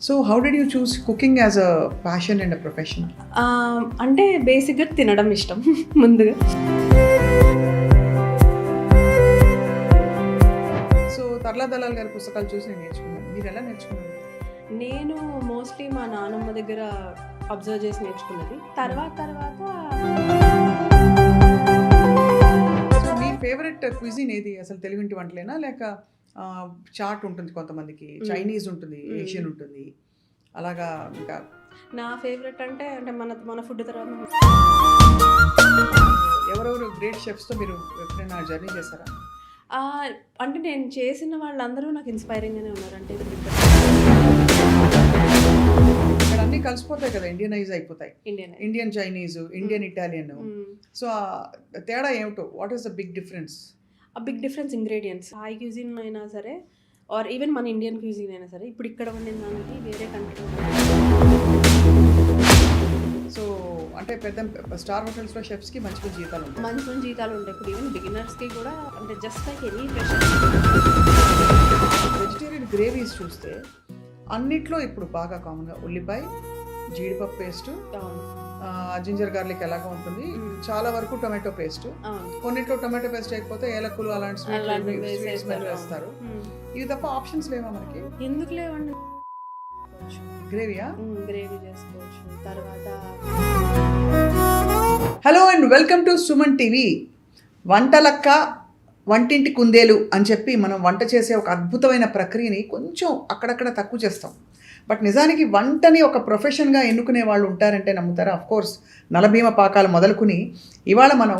So, how did you choose cooking as a passion and a profession? అంటే బేసిక్‌గా తినడం ఇష్టం ముందుగా. సో, తర్లా దలాల్ గారి పుస్తకాలు చూసి నేను నేర్చుకున్నాను. మీరు ఎలా నేర్చుకున్నారు? నేను మోస్ట్‌లీ మా నానమ్మ దగ్గర అబ్జర్వ్ చేసి నేర్చుకున్నది. తర్వాత సో, మీ ఫేవరెట్ క్విజిన్ ఏది? అసలు తెలుగింటి వంటలేనా లేక చాట్ ఉంటుంది కొంతమందికి, చైనీస్ ఉంటుంది, ఏషియన్ ఉంటుంది. అలాగా ఇంకా నా ఫేవరెట్ అంటే మన ఫుడ్ తర్వాత ఎవరెవరు గ్రేట్ షెఫ్స్‌తో మీరు ఎప్పుడైనా జర్నీ చేశారా? అంటే నేను చేసిన వాళ్ళందరూ నాకు ఇన్స్పైరింగ్‌గానే ఉన్నారు. అంటే ఇక్కడ అన్నీ కలిసిపోతాయి కదా, ఇండియనైజ్ అయిపోతాయి. Indian Indian Chinese, Indian Italian. So, తేడా ఏమిటో? What is the big difference? Big difference ingredients. Thai cuisine అయినా సరే ఆర్ ఈవెన్ మన ఇండియన్ క్యూజిన్ అయినా సరే ఇప్పుడు ఇక్కడ వండిన దానికి వేరే కంట్రీ. సో అంటే పెద్ద స్టార్ హోటల్స్లో షెఫ్స్కి మంచి జీతాలు ఉంటాయి. మంచి జీతాలు ఉంటాయి. ఇప్పుడు ఈవెన్ బిగినర్స్కి కూడా అంటే just like any fresher. Vegetarian gravies చూస్తే అన్నిట్లో ఇప్పుడు బాగా కామన్గా ఉల్లిపాయ, జీడిపప్పు పేస్ట్, జింజర్ గార్లిక్ ఎలాగా ఉంటుంది, చాలా వరకు టొమాటో పేస్ట్, కొన్నిట్లో టొమాటో పేస్ట్ అయిపోతే ఏలకులు అలాంటి స్మెల్ వేస్తారు. ఇవి తప్ప ఆప్షన్స్ లేవా మనకి? ఎందుకు లేవండి? గ్రేవీయా? గ్రేవీ చేసుకోవచ్చు. తర్వాత hello and welcome to Suman TV. వంటలక్క వంటింటి కుందేలు అని చెప్పి మనం వంట చేసే ఒక అద్భుతమైన ప్రక్రియని కొంచెం అక్కడక్కడ తక్కువ చేస్తాం. బట్ నిజానికి వంటని ఒక ప్రొఫెషన్గా ఎన్నుకునే వాళ్ళు ఉంటారంటే నమ్ముతారా? అఫ్కోర్స్ నలభీమ పాకాలు మొదలుకుని ఇవాళ మనం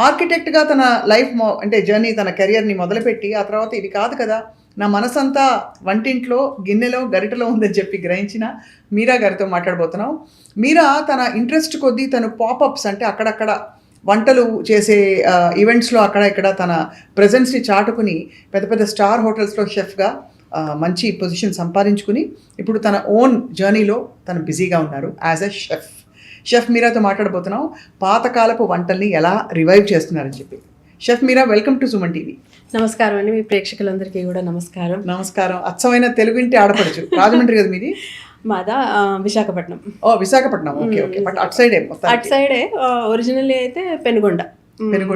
ఆర్కిటెక్ట్గా తన లైఫ్ అంటే జర్నీ, తన కెరియర్ని మొదలుపెట్టి ఆ తర్వాత ఇది కాదు కదా, నా మనసంతా వంటింట్లో గిన్నెలో గరిటలో ఉందని చెప్పి గ్రహించిన మీరా గారితో మాట్లాడబోతున్నాం. మీరా తన ఇంట్రెస్ట్ కొద్దీ తను పాపప్స్ అంటే అక్కడక్కడ వంటలు చేసే ఈవెంట్స్లో అక్కడ ఇక్కడ తన ప్రెజెన్స్ని చాటుకుని పెద్ద పెద్ద స్టార్ హోటల్స్లో షెఫ్గా మంచి పొజిషన్ సంపాదించుకుని ఇప్పుడు తన ఓన్ జర్నీలో తను బిజీగా ఉన్నారు యాజ్ ఎ షెఫ్ మీరాతో మాట్లాడబోతున్నాం. పాతకాలపు వంటల్ని ఎలా రివైవ్ చేస్తున్నారని చెప్పి. Chef Meera, welcome to Suman TV. నమస్కారం అండి. మీ ప్రేక్షకులందరికీ కూడా నమస్కారం. నమస్కారం. అచ్చమైన తెలుగుంటి ఆడపడచ్చు. రాజమండ్రి కదా మీది? మాదా విశాఖపట్నం. ఓ, విశాఖపట్నం. Okay okay. బట్ అటు సైడే ఒరిజినల్లీ అయితే పెనుగొండ,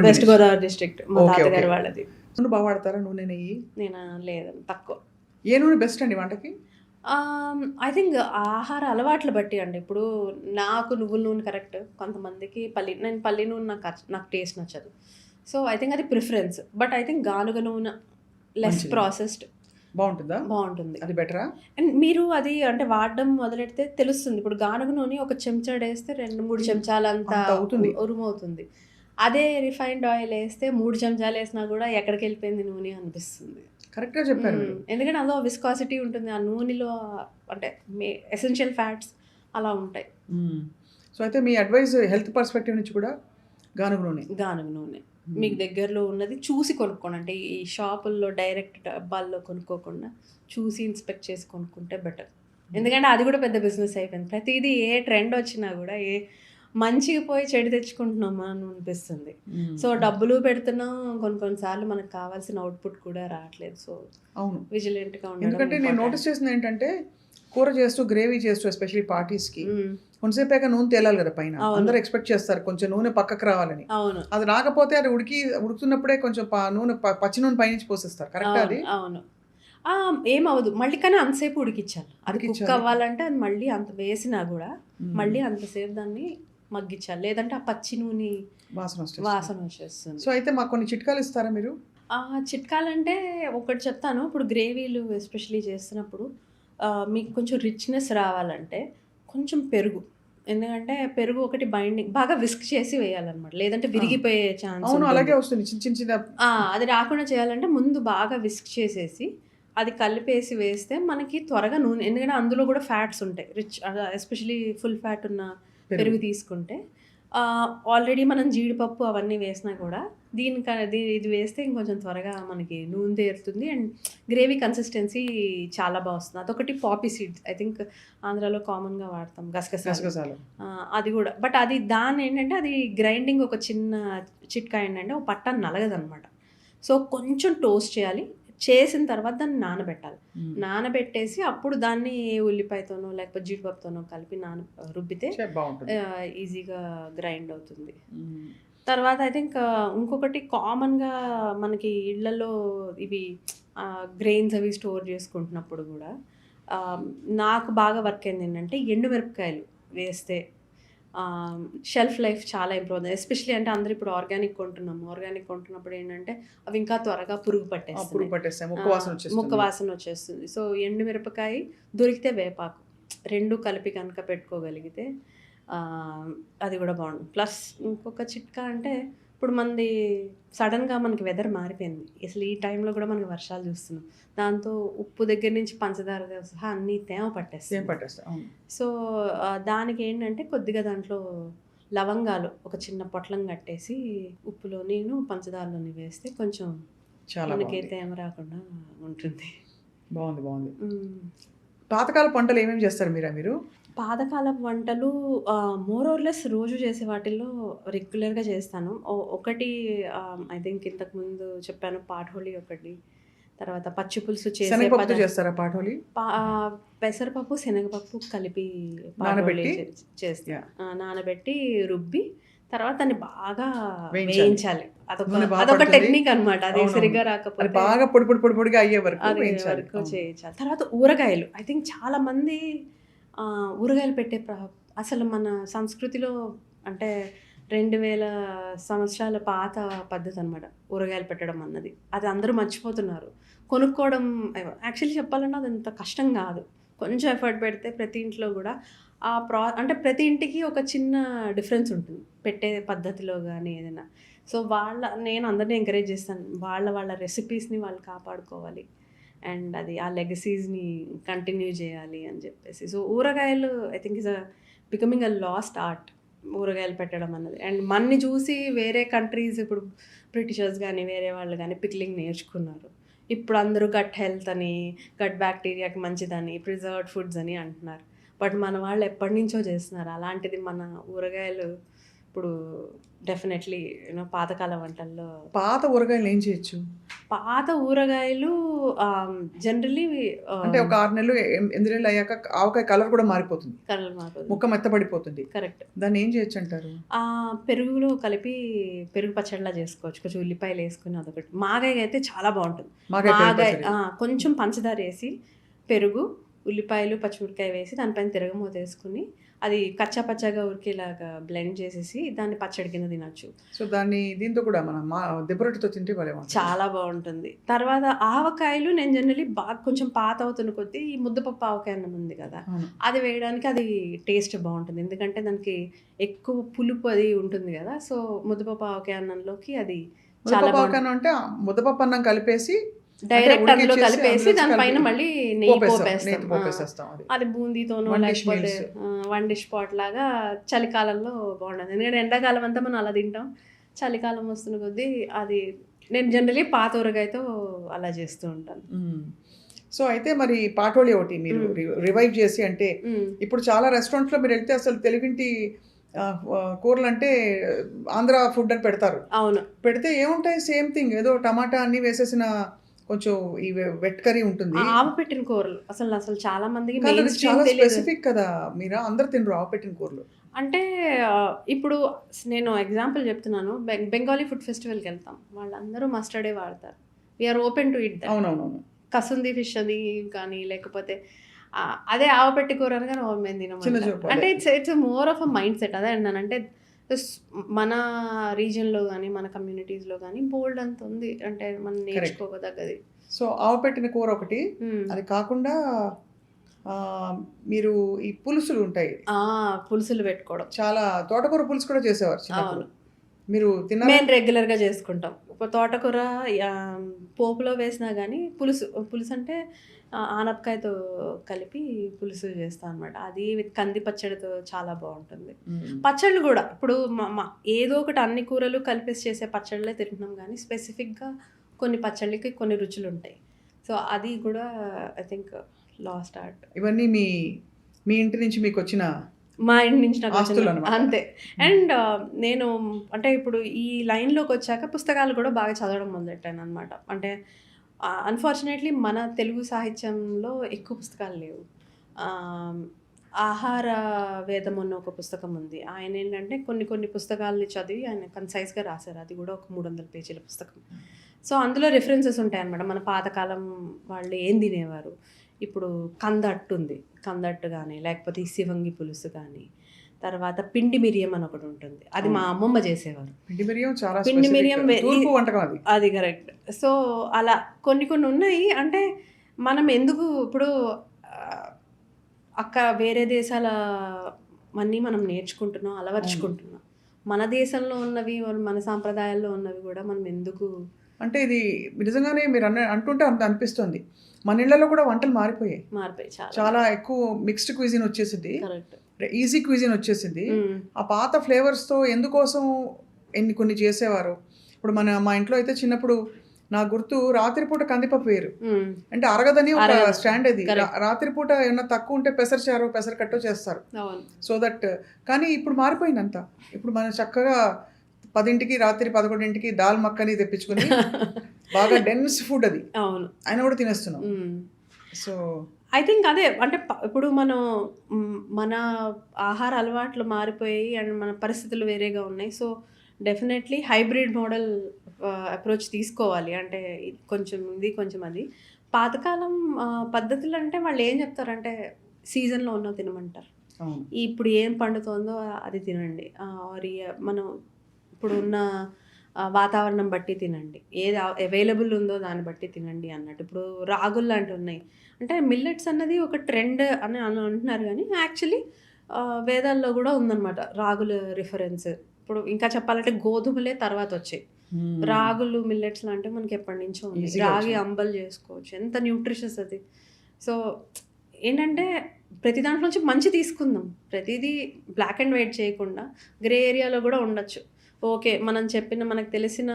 వెస్ట్ గోదావరి డిస్ట్రిక్ట్. మా తాతగారి వాళ్ళది. నూనె బాగా వాడతారా? నూనె, నెయ్యి? నేను లేదండి, తక్కువ. ఏ నూనె బెస్ట్ అండి వంటకి? ఐ థింక్ ఆహార అలవాట్లు బట్టి అండి. ఇప్పుడు నాకు నువ్వుల నూనె కరెక్ట్, కొంతమందికి పల్లి నూనె నాకు టేస్ట్ నచ్చదు. సో ఐ థింక్ అది ప్రిఫరెన్స్. బట్ ఐ థింక్ గానుగ నూనె లెస్ ప్రాసెస్డ్ బాగుంటుందా? బాగుంటుంది. అది బెటరా? అండ్ మీరు అది అంటే వాడడం మొదలెడితే తెలుస్తుంది. ఇప్పుడు గానుగ నూనె ఒక చెంచాడు వేస్తే 2-3 చెంచాలంతా ఉరుమవుతుంది. అదే రిఫైన్డ్ ఆయిల్ వేస్తే 3 చెంచాలు వేసినా కూడా ఎక్కడికి వెళ్ళిపోయింది నూనె అనిపిస్తుంది. కరెక్ట్గా చెప్పారు. ఎందుకంటే అందులో విస్కాసిటీ ఉంటుంది, ఆ నూనెలో అంటే ఎసెన్షియల్ ఫ్యాట్స్ అలా ఉంటాయి. సో అయితే మీ అడ్వైస్ హెల్త్ పర్స్పెక్టివ్ నుంచి కూడా గానుగ నూనె మీకు దగ్గరలో ఉన్నది చూసి కొనుక్కోండి. అంటే ఈ షాపుల్లో డైరెక్ట్ డబ్బాల్లో కొనుక్కోకుండా చూసి ఇన్స్పెక్ట్ చేసి కొనుక్కుంటే బెటర్. ఎందుకంటే అది కూడా పెద్ద బిజినెస్ అయిపోయింది. ప్రతిదీ ఏ ట్రెండ్ వచ్చినా కూడా మంచిగా పోయి చెడు తెచ్చుకుంటున్నామా అని అనిపిస్తుంది. సో డబ్బులు పెడుతున్నాం, కొన్నిసార్లు మనకు కావాల్సిన అవుట్పుట్ కూడా రావట్లేదు. సో అవును, విజిలెంట్గా ఉండాలి. ఎందుకంటే నేను నోటీస్ చేసింది ఏంటంటే కూర చేస్తూ, గ్రేవీ చేస్తూ, ఎస్పెషల్లీ పార్టీస్కి కొంతసేపాక నూనె తేలాలి కదా పైన. అందరూ ఎక్స్పెక్ట్ చేస్తారు కొంచెం నూనె పక్కకు రావాలని. అవును, అది రాకపోతే అది ఉడుకుతున్నప్పుడే కొంచెం నూనె పచ్చి నూనె పైనుంచి పోసేస్తారు. కరెక్ట్? అది అవును, ఏమవదు మళ్ళీ, కానీ అంతసేపు ఉడికించాలి. అది కుక్ అవ్వాలంటే అది మళ్ళీ అంత వేసినా కూడా మళ్ళీ అంతసేపు దాన్ని మగ్గించాలి, లేదంటే ఆ పచ్చి నూనె వాసన వచ్చేస్తుంది. సో అయితే మాకు కొన్ని చిట్కాలు ఇస్తారా మీరు? చిట్కాలంటే ఒకటి చెప్తాను. ఇప్పుడు గ్రేవీలు ఎస్పెషలీ చేస్తున్నప్పుడు మీకు కొంచెం రిచ్నెస్ రావాలంటే కొంచెం పెరుగు, ఎందుకంటే పెరుగు ఒకటి బైండింగ్ బాగా విస్క్ చేసి వేయాలన్నమాట, లేదంటే విరిగిపోయే ఛాన్స్. అలాగే వస్తుంది చిన్న. అది రాకుండా చేయాలంటే ముందు బాగా విస్క్ చేసేసి అది కలిపేసి వేస్తే మనకి త్వరగా నూనె, ఎందుకంటే అందులో కూడా ఫ్యాట్స్ ఉంటాయి, రిచ్ ఎస్పెషలీ ఫుల్ ఫ్యాట్ ఉన్న పెరుగు తీసుకుంటే. ఆల్రెడీ మనం జీడిపప్పు అవన్నీ వేసినా కూడా ఇది వేస్తే ఇంకొంచెం త్వరగా మనకి నూనె తేరుతుంది అండ్ గ్రేవీ కన్సిస్టెన్సీ చాలా బాగా వస్తుంది. అదొకటి పాపీ సీడ్స్, ఐ థింక్ ఆంధ్రాలో కామన్గా వాడతాం, గసగసాలు. అది కూడా, బట్ అది దాన్ని ఏంటంటే అది గ్రైండింగ్ ఒక చిన్న చిట్కా ఏంటంటే ఒక పట్ట నలగదనమాట. సో కొంచెం టోస్ట్ చేయాలి, చేసిన తర్వాత దాన్ని నానబెట్టాలి. మ్మ్. నానబెట్టేసి అప్పుడు దాన్ని ఉల్లిపాయతోనో లేకపోతే జీడిపప్పుతోనో కలిపి రుబ్బితే బాగుంటుంది. ఈజీగా గ్రైండ్ అవుతుంది. మ్మ్. తర్వాత ఐ థింక్ ఇంకొకటి కామన్‌గా మనకి ఇళ్ళల్లో ఇవి గ్రెయిన్స్ అవి స్టోర్ చేసుకుంటున్నప్పుడు కూడా నాకు బాగా వర్క్ అయింది ఏంటంటే ఎండుమిరపకాయలు వేస్తే షెల్ఫ్ లైఫ్ చాలా ఇంప్రూవ్ అవుతుంది. ఎస్పెషల్లీ అంటే అందరూ ఇప్పుడు ఆర్గానిక్ కొంటున్నాము. ఆర్గానిక్ కొంటున్నప్పుడు ఏంటంటే అవి ఇంకా త్వరగా పురుగు పురుగు పట్టేస్తున్నాయి. పట్టేస్తాయి, ముక్క వాసన ముక్క వచ్చేస్తుంది. వాసన వచ్చేస్తుంది. సో ఎండుమిరపకాయ దొరికితే వేపాకు 2 కలిపి కనుక పెట్టుకోగలిగితే అది కూడా బాగుంటుంది. ప్లస్ ఇంకొక చిట్కా అంటే ఇప్పుడు మనది సడన్గా మనకి వెదర్ మారిపోయింది. అసలు ఈ టైంలో కూడా మనకి వర్షాలు చూస్తున్నాం. దాంతో ఉప్పు దగ్గర నుంచి పంచదార సహా అన్నీ తేమ ఏం పట్టేస్తాయి. పట్టేస్తాయి, అవును. సో దానికి ఏంటంటే కొద్దిగా దాంట్లో లవంగాలు ఒక చిన్న పొట్లం కట్టేసి ఉప్పులోని పంచదారలోని వేస్తే కొంచెం చాలా మనకి బాగుంది, తేమ రాకుండా ఉంటుంది. బాగుంది, బాగుంది. మ్మ్. పాతకాల పంటలు ఏమేమి చేస్తారు మీరు? పాతకాలపు వంటలు మోర్ ఆర్ లెస్ రోజు చేసే వాటిల్లో రెగ్యులర్‌గా చేస్తాను. ఒకటి ఐ థింక్ ఇంతకుముందు చెప్పాను పాఠోలి ఒకటి. తర్వాత పచ్చి పులుసు చేసే శనగపప్పుతో చేస్తారా పాటోలి? పెసరపప్పు, శనగపప్పు కలిపి పాఠోలి నానబెట్టి? చేస్తా. Yeah. నానబెట్టి రుబ్బి తర్వాత దాన్ని బాగా వేయించాలి. వేయించాలి. నూనె బాగా అదొక పడుతుంది. టెక్నిక్ అన్నమాట. అది అవునవును. సరిగ్గా అది రాకపోతే బాగా పొడిగా అయ్యే వరకు అది వేయించాలి. వరకు అవును. చేయించాలి. తర్వాత ఊరగాయలు ఐ థింక్ చాలా మంది ఊరగాయలు పెట్టే అసలు మన సంస్కృతిలో అంటే 2000 సంవత్సరాల పాత పద్ధతి అనమాట ఊరగాయలు పెట్టడం అన్నది. అది అందరూ మర్చిపోతున్నారు. కొనుక్కోవడం యాక్చువల్లీ చెప్పాలంటే అది అంత కష్టం కాదు. కొంచెం ఎఫర్ట్ పెడితే ప్రతి ఇంట్లో కూడా అంటే ప్రతి ఇంటికి ఒక చిన్న డిఫరెన్స్ ఉంటుంది పెట్టే పద్ధతిలో కానీ ఏదైనా. సో నేను అందరినీ ఎంకరేజ్ చేస్తాను. వాళ్ళ రెసిపీస్ని వాళ్ళు కాపాడుకోవాలి అండ్ అది ఆ లెగసీస్ని కంటిన్యూ చేయాలి అని చెప్పేసి. సో ఊరగాయలు I think is becoming a lost art ఊరగాయలు పెట్టడం అన్నది. అండ్ మన్ని చూసి వేరే కంట్రీస్ ఇప్పుడు బ్రిటిషర్స్ కానీ వేరే వాళ్ళు కానీ పిక్లింగ్ నేర్చుకున్నారు. ఇప్పుడు అందరూ గట్ హెల్త్ అని గట్ బ్యాక్టీరియాకి మంచిదని ప్రిజర్వ్డ్ ఫుడ్స్ అని అంటున్నారు. బట్ మన వాళ్ళు ఎప్పటి నుంచో చేస్తున్నారు. అలాంటిది మన ఊరగాయలు ఇప్పుడు డెఫినెట్లీ పాతకాల వంటల్లో పాత ఊరగాయలు ఏం చేయొచ్చు పాత ఊరగాయలు జనరలీ అంటే ఒక 6 నెలలు 8 నెలలు అయ్యాక ఆవకాయ కలర్ కూడా మారిపోతుంది, కలర్ మాకు ముక్క మెత్తబడిపోతుంది. కరెక్ట్. దాన్ని ఏం చేయొచ్చు అంటారు? పెరుగులో కలిపి పెరుగు పచ్చడిలా చేసుకోవచ్చు. కొంచెం ఉల్లిపాయలు వేసుకుని అదొకటి. మాగాయ అయితే చాలా బాగుంటుంది. మాగాయ పెరుగు మాగాయ పచ్చడి. కొంచెం పంచదార వేసి పెరుగు ఉల్లిపాయలు పచ్చిమిరపకాయ వేసి దానిపైన తిరగమూత వేసుకుని అది కచ్చా పచ్చాగా ఉరికేలాగా బ్లెండ్ చేసేసి దాన్ని పచ్చడి కింద తినచ్చు. సో దాన్ని దీంతో కూడా మనం దెబ్బరొట్టుతో తింటే భలే ఉంటుంది. చాలా బాగుంటుంది. తర్వాత ఆవకాయలు నేను జనరలీ బాగా కొంచెం పాత అవుతున్న కొద్దీ ఈ ముద్దపప్పు ఆవకాయ అన్నం ఉంది కదా, అవును. అది వేయడానికి అది టేస్ట్ బాగుంటుంది. ఎందుకంటే దానికి ఎక్కువ పులుపు అది ఉంటుంది కదా. సో ముద్దపప్పు ఆవకాయ అన్నంలోకి అది చాలా ముద్దపప్పు బాగుంటుంది. ఆవకాయ అంటే ముద్దపప్పు అన్నం కలిపేసి డైరెక్ట్ అందులో ఉడికిచ్చేసి కలిపేసి అందులో దానిపైన కలిపి మళ్ళీ నెయ్యి నెయ్యి పోపేస్తాం. పోపేసేస్తాం. అది అది బూందీతోనో One dish లేకపోతే meals. వన్ డిష్ పాట్ లాగా చలికాలంలో బాగుంటుంది. ఎందుకంటే ఎండాకాలం అంతా మనం అలా తింటాం. చలికాలం వస్తున్న కొద్దీ అది నేను జనరలీ పాత ఊరగాయతో అలా చేస్తూ ఉంటాను. సో అయితే మరి పాటోలి ఒకటి మీరు రివైవ్ చేసి అంటే ఇప్పుడు చాలా రెస్టారెంట్స్లో మీరు వెళ్తే అసలు తెలుగింటి కూరలు అంటే ఆంధ్ర ఫుడ్ అని పెడతారు. అవును. పెడితే ఏముంటాయి సేమ్ థింగ్, ఏదో టమాటా అన్ని వేసేసిన కొంచెం ఈ వెట్ కర్రీ ఉంటుంది. ఆవపెట్టిన కూరలు అసలు చాలా మందికి కానీ మెయిన్ అది స్ట్రీమ్ చాలా తెలియదు. స్పెసిఫిక్ కదా, మీరు అందరు తినరు ఆవపెట్టిన కూరలు. అంటే ఇప్పుడు నేను ఎగ్జాంపుల్ చెప్తున్నాను. బెంగాలీ ఫుడ్ ఫెస్టివల్కి వెళ్తాం, వాళ్ళందరూ మస్టర్డే వాడతారు. We are open to it. అవునవునవును. కసుంది ఫిష్ అది కానీ లేకపోతే అదే ఆవపెట్టి కూర అని కానీ మేము తినము. చిన్న చూపు అంటే it's more of a mind set. అదే అన్నాను. అంటే మన రీజన్లో కానీ మన కమ్యూనిటీస్లో కానీ బోల్డ్ అంత ఉంది. అంటే మనం నేర్చుకోదగ్గది. సో ఆవపెట్టిన కూర ఒకటి, అది కాకుండా మీరు ఈ పులుసులు ఉంటాయి, పులుసులు పెట్టుకోవడం. చాలా తోటకూర పులుసు కూడా చేసేవారు చిన్నప్పుడు. మీరు తిన్నారా? మేము రెగ్యులర్గా చేసుకుంటాం. తోటకూర పోపులో వేసినా కానీ పులుసు అంటే ఆనపకాయతో కలిపి పులుసు చేస్తాం అనమాట. అది విత్ కంది పచ్చడితో చాలా బాగుంటుంది. పచ్చళ్ళు కూడా ఇప్పుడు ఏదో ఒకటి అన్ని కూరలు కలిపేసి చేసే పచ్చళ్ళే తింటున్నాం కానీ స్పెసిఫిక్గా కొన్ని పచ్చళ్ళకి కొన్ని రుచులు ఉంటాయి. సో అది కూడా ఐ థింక్ లాస్ట్ ఆర్ట్. ఇవన్నీ మీ ఇంటి నుంచి మీకు వచ్చిన మా ఇంటి నుంచి నాకు ఆస్తులు అన్నమాట. అంతే. అండ్ నేను అంటే ఇప్పుడు ఈ లైన్లోకి వచ్చాక పుస్తకాలు కూడా బాగా చదవడం మొదలెట్టాను అనమాట. అంటే అన్ఫార్చునేట్లీ మన తెలుగు సాహిత్యంలో ఎక్కువ పుస్తకాలు లేవు. ఆహార వేదం అన్న ఒక పుస్తకం ఉంది. ఆయన ఏంటంటే కొన్ని కొన్ని పుస్తకాలని చదివి ఆయన కన్సైజ్గా రాశారు. అది కూడా ఒక 300 పేజీల పుస్తకం. సో అందులో రిఫరెన్సెస్ ఉంటాయన్నమాట. మన పాతకాలం వాళ్ళు ఏం తినేవారు. ఇప్పుడు కందట్టు ఉంది, కందట్టు కానీ, లేకపోతే ఈ శివంగి పులుసు కానీ, తర్వాత పిండి మిరియం అని ఒకటి ఉంటుంది. అది మా అమ్మమ్మ చేసేవారు. పిండి మిరియం చాలా పిండి మిరియం తూర్పు వంటకం అది. అది కరెక్ట్. సో అలా కొన్ని కొన్ని ఉన్నాయి. అంటే మనం ఎందుకు ఇప్పుడు అక్క వేరే దేశాల అన్నీ మనం నేర్చుకుంటున్నాం, అలవర్చుకుంటున్నాం. మన దేశంలో ఉన్నవి, మన సాంప్రదాయాల్లో ఉన్నవి కూడా మనం ఎందుకు అంటే ఇది నిజంగానే మీరు అంటుంటే అంత అనిపిస్తుంది. మన ఇళ్లలో కూడా వంటలు మారిపోయాయి. చాలా ఎక్కువ మిక్స్డ్ క్విజిన్ వచ్చేసింది, ఈజీ క్విజిన్ వచ్చేసింది. ఆ పాత ఫ్లేవర్స్తో ఎందుకోసం కొన్ని చేసేవారు. ఇప్పుడు మా ఇంట్లో అయితే చిన్నప్పుడు నా గుర్తు రాత్రిపూట కందిపప్పు వేరు అంటే అరగదని ఒక స్టాండ్ అది. రాత్రిపూట ఏమన్నా తక్కువ ఉంటే పెసరచారు పెసరకట్టు చేస్తారు. సో దట్ కానీ ఇప్పుడు మారిపోయింది అంతా. ఇప్పుడు మనం చక్కగా 10ంటికి రాత్రి 11ంటికి దాల్ మక్కని తెప్పించుకుని బాగా డెన్స్ ఫుడ్ అది ఆయన కూడా తినేస్తున్నాం. సో ఐ థింక్ అదే అంటే ఇప్పుడు మన ఆహార అలవాట్లు మారిపోయాయి అండ్ మన పరిస్థితులు వేరేగా ఉన్నాయి. So definitely hybrid model approach తీసుకోవాలి. అంటే కొంచెం ఇది కొంచెం అది. పాతకాలం పద్ధతులు అంటే వాళ్ళు ఏం చెప్తారంటే సీజన్లో ఉన్నవి తినమంటారు. ఇప్పుడు ఏం పండుతుందో అది తినండి, మనం ఇప్పుడు ఉన్న వాతావరణం బట్టి తినండి, ఏది అవైలబుల్ ఉందో దాన్ని బట్టి తినండి అన్నట్టు. ఇప్పుడు రాగులు లాంటివి ఉన్నాయి. అంటే మిల్లెట్స్ అన్నది ఒక ట్రెండ్ అని అంటున్నారు, కానీ యాక్చువల్లీ వేదాల్లో కూడా ఉందన్నమాట రాగుల రిఫరెన్స్. ఇప్పుడు ఇంకా చెప్పాలంటే గోధుమలే తర్వాత వచ్చాయి. రాగులు మిల్లెట్స్ లాంటివి మనకి ఎప్పటి నుంచో ఉంది. రాగి అంబలు చేసుకోవచ్చు, ఎంత న్యూట్రిషియస్ అది. సో ఏంటంటే ప్రతి దాంట్లో నుంచి మంచి తీసుకుందాం, ప్రతిదీ బ్లాక్ అండ్ వైట్ చేయకుండా గ్రే ఏరియాలో కూడా ఉండొచ్చు. ఓకే, మనం చెప్పిన మనకు తెలిసిన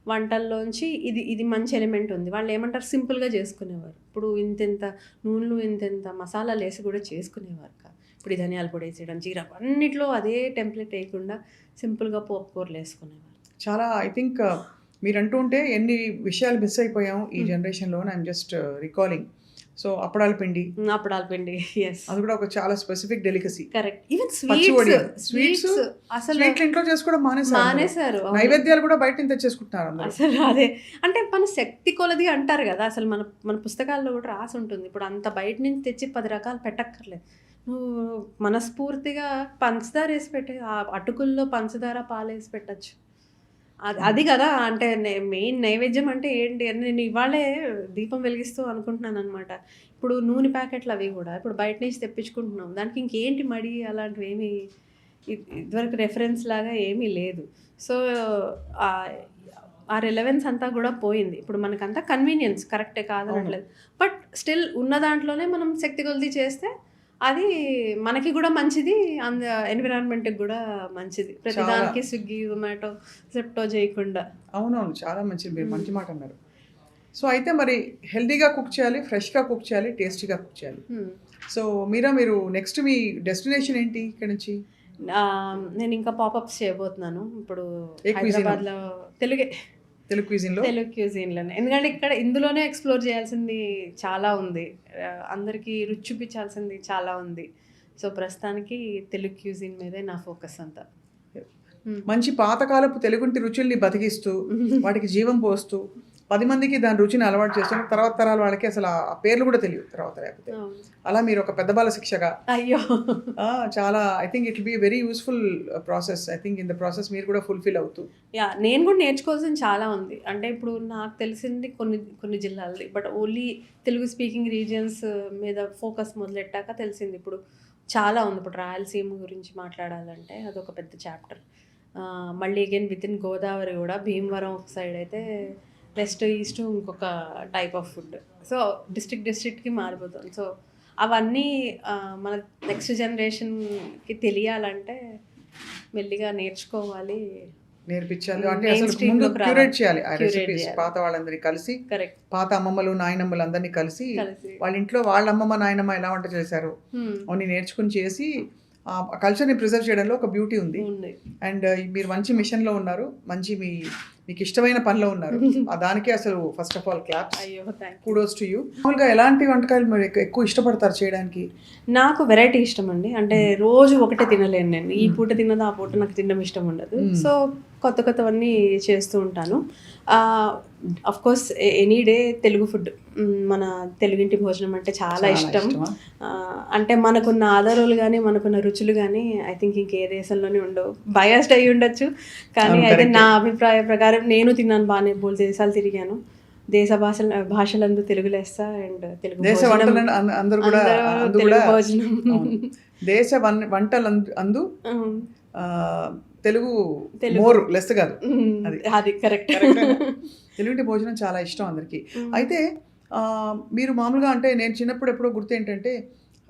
వంటల్లోంచి ఇది మంచి ఎలిమెంట్ ఉంది. వాళ్ళు ఏమంటారు, సింపుల్గా చేసుకునేవారు. ఇప్పుడు ఇంతెంత నూనెలు ఇంతెంత మసాలాలు వేసి కూడా చేసుకునేవారు కాదు. ఇప్పుడు ధనియాల పొడి వేసేయడం, జీరా, అన్నిట్లో అదే టెంప్లెట్ వేయకుండా సింపుల్గా పోపు కూరలు వేసుకునేవారు. చాలా ఐ థింక్ మీరు అంటూ ఉంటే ఎన్ని విషయాలు మిస్ అయిపోయాం ఈ జనరేషన్లో. I'm just recalling. సో అప్పడాల పిండి, ఎస్, అది కూడా ఒక చాలా specific delicacy. Correct. Even sweets అసలు ఇంట్లో చేసుకోవడం మానేశారు. నైవేద్యాలు కూడా బయట తెచ్చేసుకుంటున్నారు అసలు. అదే అంటే మన శక్తి కొలది అంటారు కదా, అసలు మన పుస్తకాల్లో కూడా రాసి ఉంటుంది. ఇప్పుడు అంత బయట నుంచి తెచ్చి 10 రకాలు పెట్టక్కర్లేదు. నువ్వు మనస్ఫూర్తిగా పంచదార వేసి పెట్టే, ఆ అటుకుల్లో పంచదార పాలు వేసి పెట్టచ్చు. అది కదా అంటే మెయిన్ నైవేద్యం అంటే ఏంటి అని నేను ఇవాళే దీపం వెలిగిస్తూ అనుకుంటున్నాను అనమాట. ఇప్పుడు నూనె ప్యాకెట్లు అవి కూడా ఇప్పుడు బయట నుంచి తెప్పించుకుంటున్నాం. దానికి ఇంకేంటి మడి అలాంటివి ఏమీ ఇదివరకు రెఫరెన్స్ లాగా ఏమీ లేదు. సో ఆ రిలవెన్స్ అంతా కూడా పోయింది. ఇప్పుడు మనకంతా కన్వీనియన్స్ కరెక్టే కాదనట్లేదు, బట్ స్టిల్ ఉన్న దాంట్లోనే మనం శక్తి కొలది చేస్తే అది మనకి కూడా మంచిది, ఎన్విరాన్మెంట్కి కూడా మంచిది. ప్రతిదానికి స్విగ్గీ జొమాటో జెప్టో చేయకుండా. అవునవును, చాలా మంచిది, మీరు మంచి మాట అన్నారు. సో అయితే మరి హెల్తీగా కుక్ చేయాలి, ఫ్రెష్గా కుక్ చేయాలి, టేస్టీగా కుక్ చేయాలి. సో మీరు నెక్స్ట్ మీ డెస్టినేషన్ ఏంటి ఇక్కడ నుంచి? నేను ఇంకా పాపప్స్ చేయబోతున్నాను ఇప్పుడు హైదరాబాద్లో. తెలుగు క్యూజిన్లోనే, ఎందుకంటే ఇందులోనే ఎక్స్ప్లోర్ చేయాల్సింది చాలా ఉంది, అందరికీ రుచి చూపించాల్సింది చాలా ఉంది. సో ప్రస్తుతానికి తెలుగు క్యూజిన్ మీదే నా ఫోకస్ అంతా. మంచి పాతకాలపు తెలుగుంటి రుచుల్ని బతికిస్తూ వాటికి జీవం పోస్తూ 10 మందికి దాని రుచిని అలవాటు చేస్తున్నారు. తర్వాత తరాల వాళ్ళకి అసలు ఆ పేర్లు కూడా తెలియదు తర్వాత. లేకపోతే అలా మీరు ఒక పెద్ద బాల శిక్షగా, అయ్యో చాలా I think it will be very useful process. I think in the process మీరు కూడా ఫుల్ఫిల్ అవుతూ. నేను కూడా నేర్చుకోవాల్సింది చాలా ఉంది. అంటే ఇప్పుడు నాకు తెలిసింది కొన్ని జిల్లాలది, but only Telugu speaking regions మీద ఫోకస్ మొదలెట్టాక తెలిసింది ఇప్పుడు చాలా ఉంది. ఇప్పుడు రాయలసీమ గురించి మాట్లాడాలంటే అదొక పెద్ద చాప్టర్. మళ్ళీ అగైన్ విత్ ఇన్ గోదావరి కూడా భీమవరం ఒక సైడ్ అయితే వెస్ట్ ఈస్ట్ ఇంకొక టైప్ ఆఫ్ ఫుడ్. సో డిస్ట్రిక్ట్కి మారిపోతుంది. సో అవన్నీ మన నెక్స్ట్ జనరేషన్కి తెలియాలంటే మెల్లిగా నేర్చుకోవాలి, నేర్పించాలి. అంటే అసలు ముందు క్యూరేట్ చేయాలి ఆ రెసిపీస్. పాత వాళ్ళందరినీ కలిసి, పాత అమ్మమ్మలు నాయనమ్మలు అందరినీ కలిసి వాళ్ళ ఇంట్లో వాళ్ళ అమ్మమ్మ నాయనమ్మ ఎలా వంట చేశారు అని నేర్చుకుని చేసి ఆ కల్చర్ని ప్రిజర్వ్ చేయడంలో ఒక బ్యూటీ ఉంది. ఉంది. అండ్ మీరు మంచి మిషన్లో ఉన్నారు, మంచి మీకు ఇష్టమైన పనిలో ఉన్నారు. దానికే అసలు ఫస్ట్ ఆఫ్ ఆల్ క్లాప్స్, అయ్యో thank you. Kudos to you. మామూలుగా ఎలాంటి వంటకాలు మీరు ఎక్కువ ఇష్టపడతారు చేయడానికి? నాకు వెరైటీ ఇష్టం అండి. అంటే రోజు ఒకటే తినలేను నేను. ఈ పూట తిన్నది ఆ పూట నాకు తినడం ఇష్టం ఉండదు. సో కొత్త కొత్తవన్నీ చేస్తూ ఉంటాను. Of course any day Telugu food, మన తెలుగింటి భోజనం అంటే చాలా ఇష్టం. అంటే మనకున్న ఆధారాలు కానీ మనకున్న రుచులు కానీ ఐ థింక్ ఇంకే దేశంలోనే ఉండవు. బయాస్డ్ అయ్యి ఉండొచ్చు కానీ అయితే నా అభిప్రాయ ప్రకారం నేను తిన్నాను బాగానే, 3 దేశాలు తిరిగాను. దేశ భాషలందు తెలుగు లెస్స అండ్ తెలుగు దేశ భోజనం, వంటలు అందరూ కూడా తెలుగు భోజనం. దేశ వంటలు అందు తెలుగు మోరు లెస్ కాదు, అది కరెక్ట్. తెలుగుంటి భోజనం చాలా ఇష్టం అందరికీ. అయితే మీరు మామూలుగా అంటే నేను చిన్నప్పుడు ఎప్పుడో గుర్తు ఏంటంటే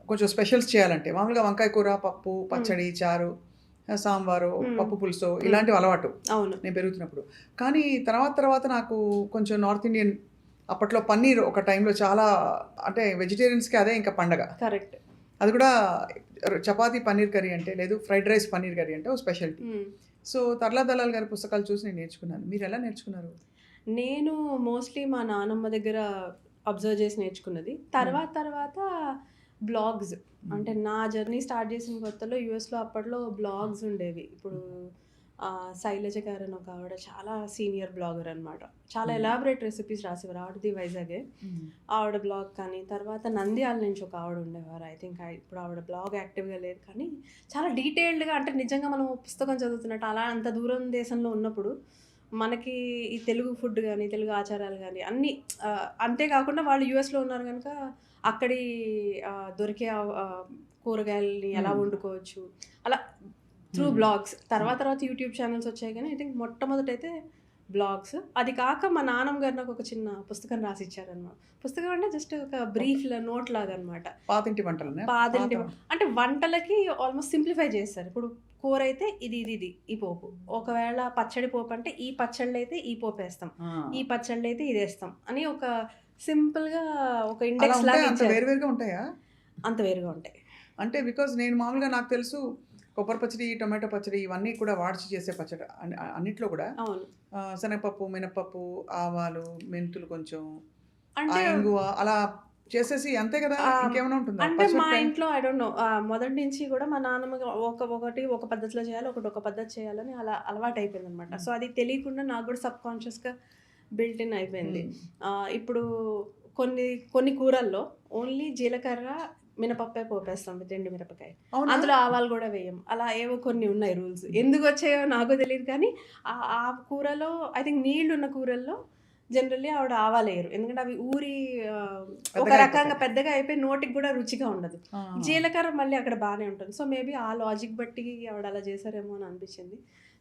కొంచెం స్పెషల్స్ చేయాలంటే మామూలుగా వంకాయ కూర, పప్పు, పచ్చడి, చారు, సాంబారు, పప్పు పులుసు ఇలాంటివి అలవాటు అవును. నేను పెరుగుతున్నప్పుడు. కానీ తర్వాత నాకు కొంచెం నార్త్ ఇండియన్, అప్పట్లో పన్నీర్ ఒక టైంలో చాలా, అంటే వెజిటేరియన్స్కి అదే ఇంకా పండగ. కరెక్ట్. అది కూడా చపాతీ పన్నీర్ కర్రీ అంటే, లేదు ఫ్రైడ్ రైస్ పన్నీర్ కర్రీ అంటే ఒక స్పెషాలిటీ. సో తర్లా దలాల్ గారి పుస్తకాలు చూసి నేను నేర్చుకున్నాను. మీరు ఎలా నేర్చుకున్నారు? నేను మోస్ట్లీ మా నానమ్మ దగ్గర అబ్జర్వ్ చేసి నేర్చుకున్నది. తర్వాత బ్లాగ్స్, అంటే నా జర్నీ స్టార్ట్ చేసిన కొత్తలో యూఎస్లో అప్పట్లో బ్లాగ్స్ ఉండేవి. ఇప్పుడు శైలజ గారు అని ఒక ఆవిడ చాలా సీనియర్ బ్లాగర్ అనమాట. చాలా ఎలాబరేట్ రెసిపీస్ రాసేవారు. ఆవిడది వైజాగే. ఆవిడ బ్లాగ్ కానీ, తర్వాత నంద్యాల నుంచి ఒక ఆవిడ ఉండేవారు. ఐ థింక్ ఇప్పుడు ఆవిడ బ్లాగ్ యాక్టివ్గా లేదు కానీ చాలా డీటెయిల్డ్గా, అంటే నిజంగా మనం పుస్తకం చదువుతున్నట్టు అలా అంత దూరం దేశంలో ఉన్నప్పుడు మనకి ఈ తెలుగు ఫుడ్ కానీ, తెలుగు ఆచారాలు కానీ అన్నీ, అంతేకాకుండా వాళ్ళు యూఎస్లో ఉన్నారు కనుక అక్కడి దొరికే కూరగాయలని ఎలా వండుకోవచ్చు అలా త్రూ బ్లాగ్స్. తర్వాత యూట్యూబ్ ఛానల్స్ వచ్చాయి కానీ ఐ థింక్ మొట్టమొదటైతే బ్లాగ్స్. అది కాక మా నాన్నమ్మ గారు నాకు ఒక చిన్న పుస్తకం రాసి ఇచ్చారనమాట. పుస్తకం అంటే జస్ట్ ఒక బ్రీఫ్ నోట్ లాగా అనమాట. పాతింటి వంటలు అంటే వంటలకి ఆల్మోస్ట్ సింప్లిఫై చేస్తారు. ఇప్పుడు కూర అయితే ఇది ఈ పోపు, ఒకవేళ పచ్చడి పోపు అంటే ఈ పచ్చళ్ళు అయితే ఈ పోపు వేస్తాం, ఈ పచ్చళ్ళు అయితే ఇది వేస్తాం అని ఒక సింపుల్గా ఒక ఇండెక్స్ లాగా వేరువేరుగా ఉంటాయా? అంత వేరుగా ఉంటాయి. అంటే బికాజ్ నేను మామూలుగా నాకు తెలుసు కొబ్బరి పచ్చడి, టొమాటో పచ్చడి ఇవన్నీ కూడా వాడిచి చేసే పచ్చడి అన్నిట్లో కూడా శనగపప్పు, మినపప్పు, ఆవాలు, మెంతులు కొంచెం, ఇంగువ అలా చేసేసి అంతే కదా, ఇంకేమైనా ఉంటుందా? అంటే మా ఇంట్లో ఐ డోంట్ నో, మొదటి నుంచి కూడా మా నాన్నమ్మ ఒక పద్ధతిలో చేయాలి, ఒక పద్ధతి చేయాలని అలా అలవాటు అయిపోయింది అనమాట. సో అది తెలియకుండా నాకు కూడా సబ్ కాన్షియస్గా బిల్ట్ ఇన్ అయిపోయింది. ఇప్పుడు కొన్ని కూరల్లో ఓన్లీ జీలకర్ర, మినపప్పే పోపేస్తాం విత్ ఎండు మిరపకాయ, అందులో ఆవాలు కూడా వేయం. అలా ఏవో కొన్ని ఉన్నాయి రూల్స్. ఎందుకు వచ్చాయో నాకు తెలియదు కానీ ఆ కూరలో ఐ థింక్ నీళ్ళు ఉన్న కూరల్లో జనరల్లీ ఆవిడ ఆవాలు వేయరు, ఎందుకంటే అవి ఊరి ఒక రకంగా పెద్దగా అయిపోయి నోటికి కూడా రుచిగా ఉండదు. జీలకర్ర మళ్ళీ అక్కడ బాగానే ఉంటుంది. సో మేబీ ఆ లాజిక్ బట్టి ఆవిడ అలా చేశారేమో అని అనిపించింది.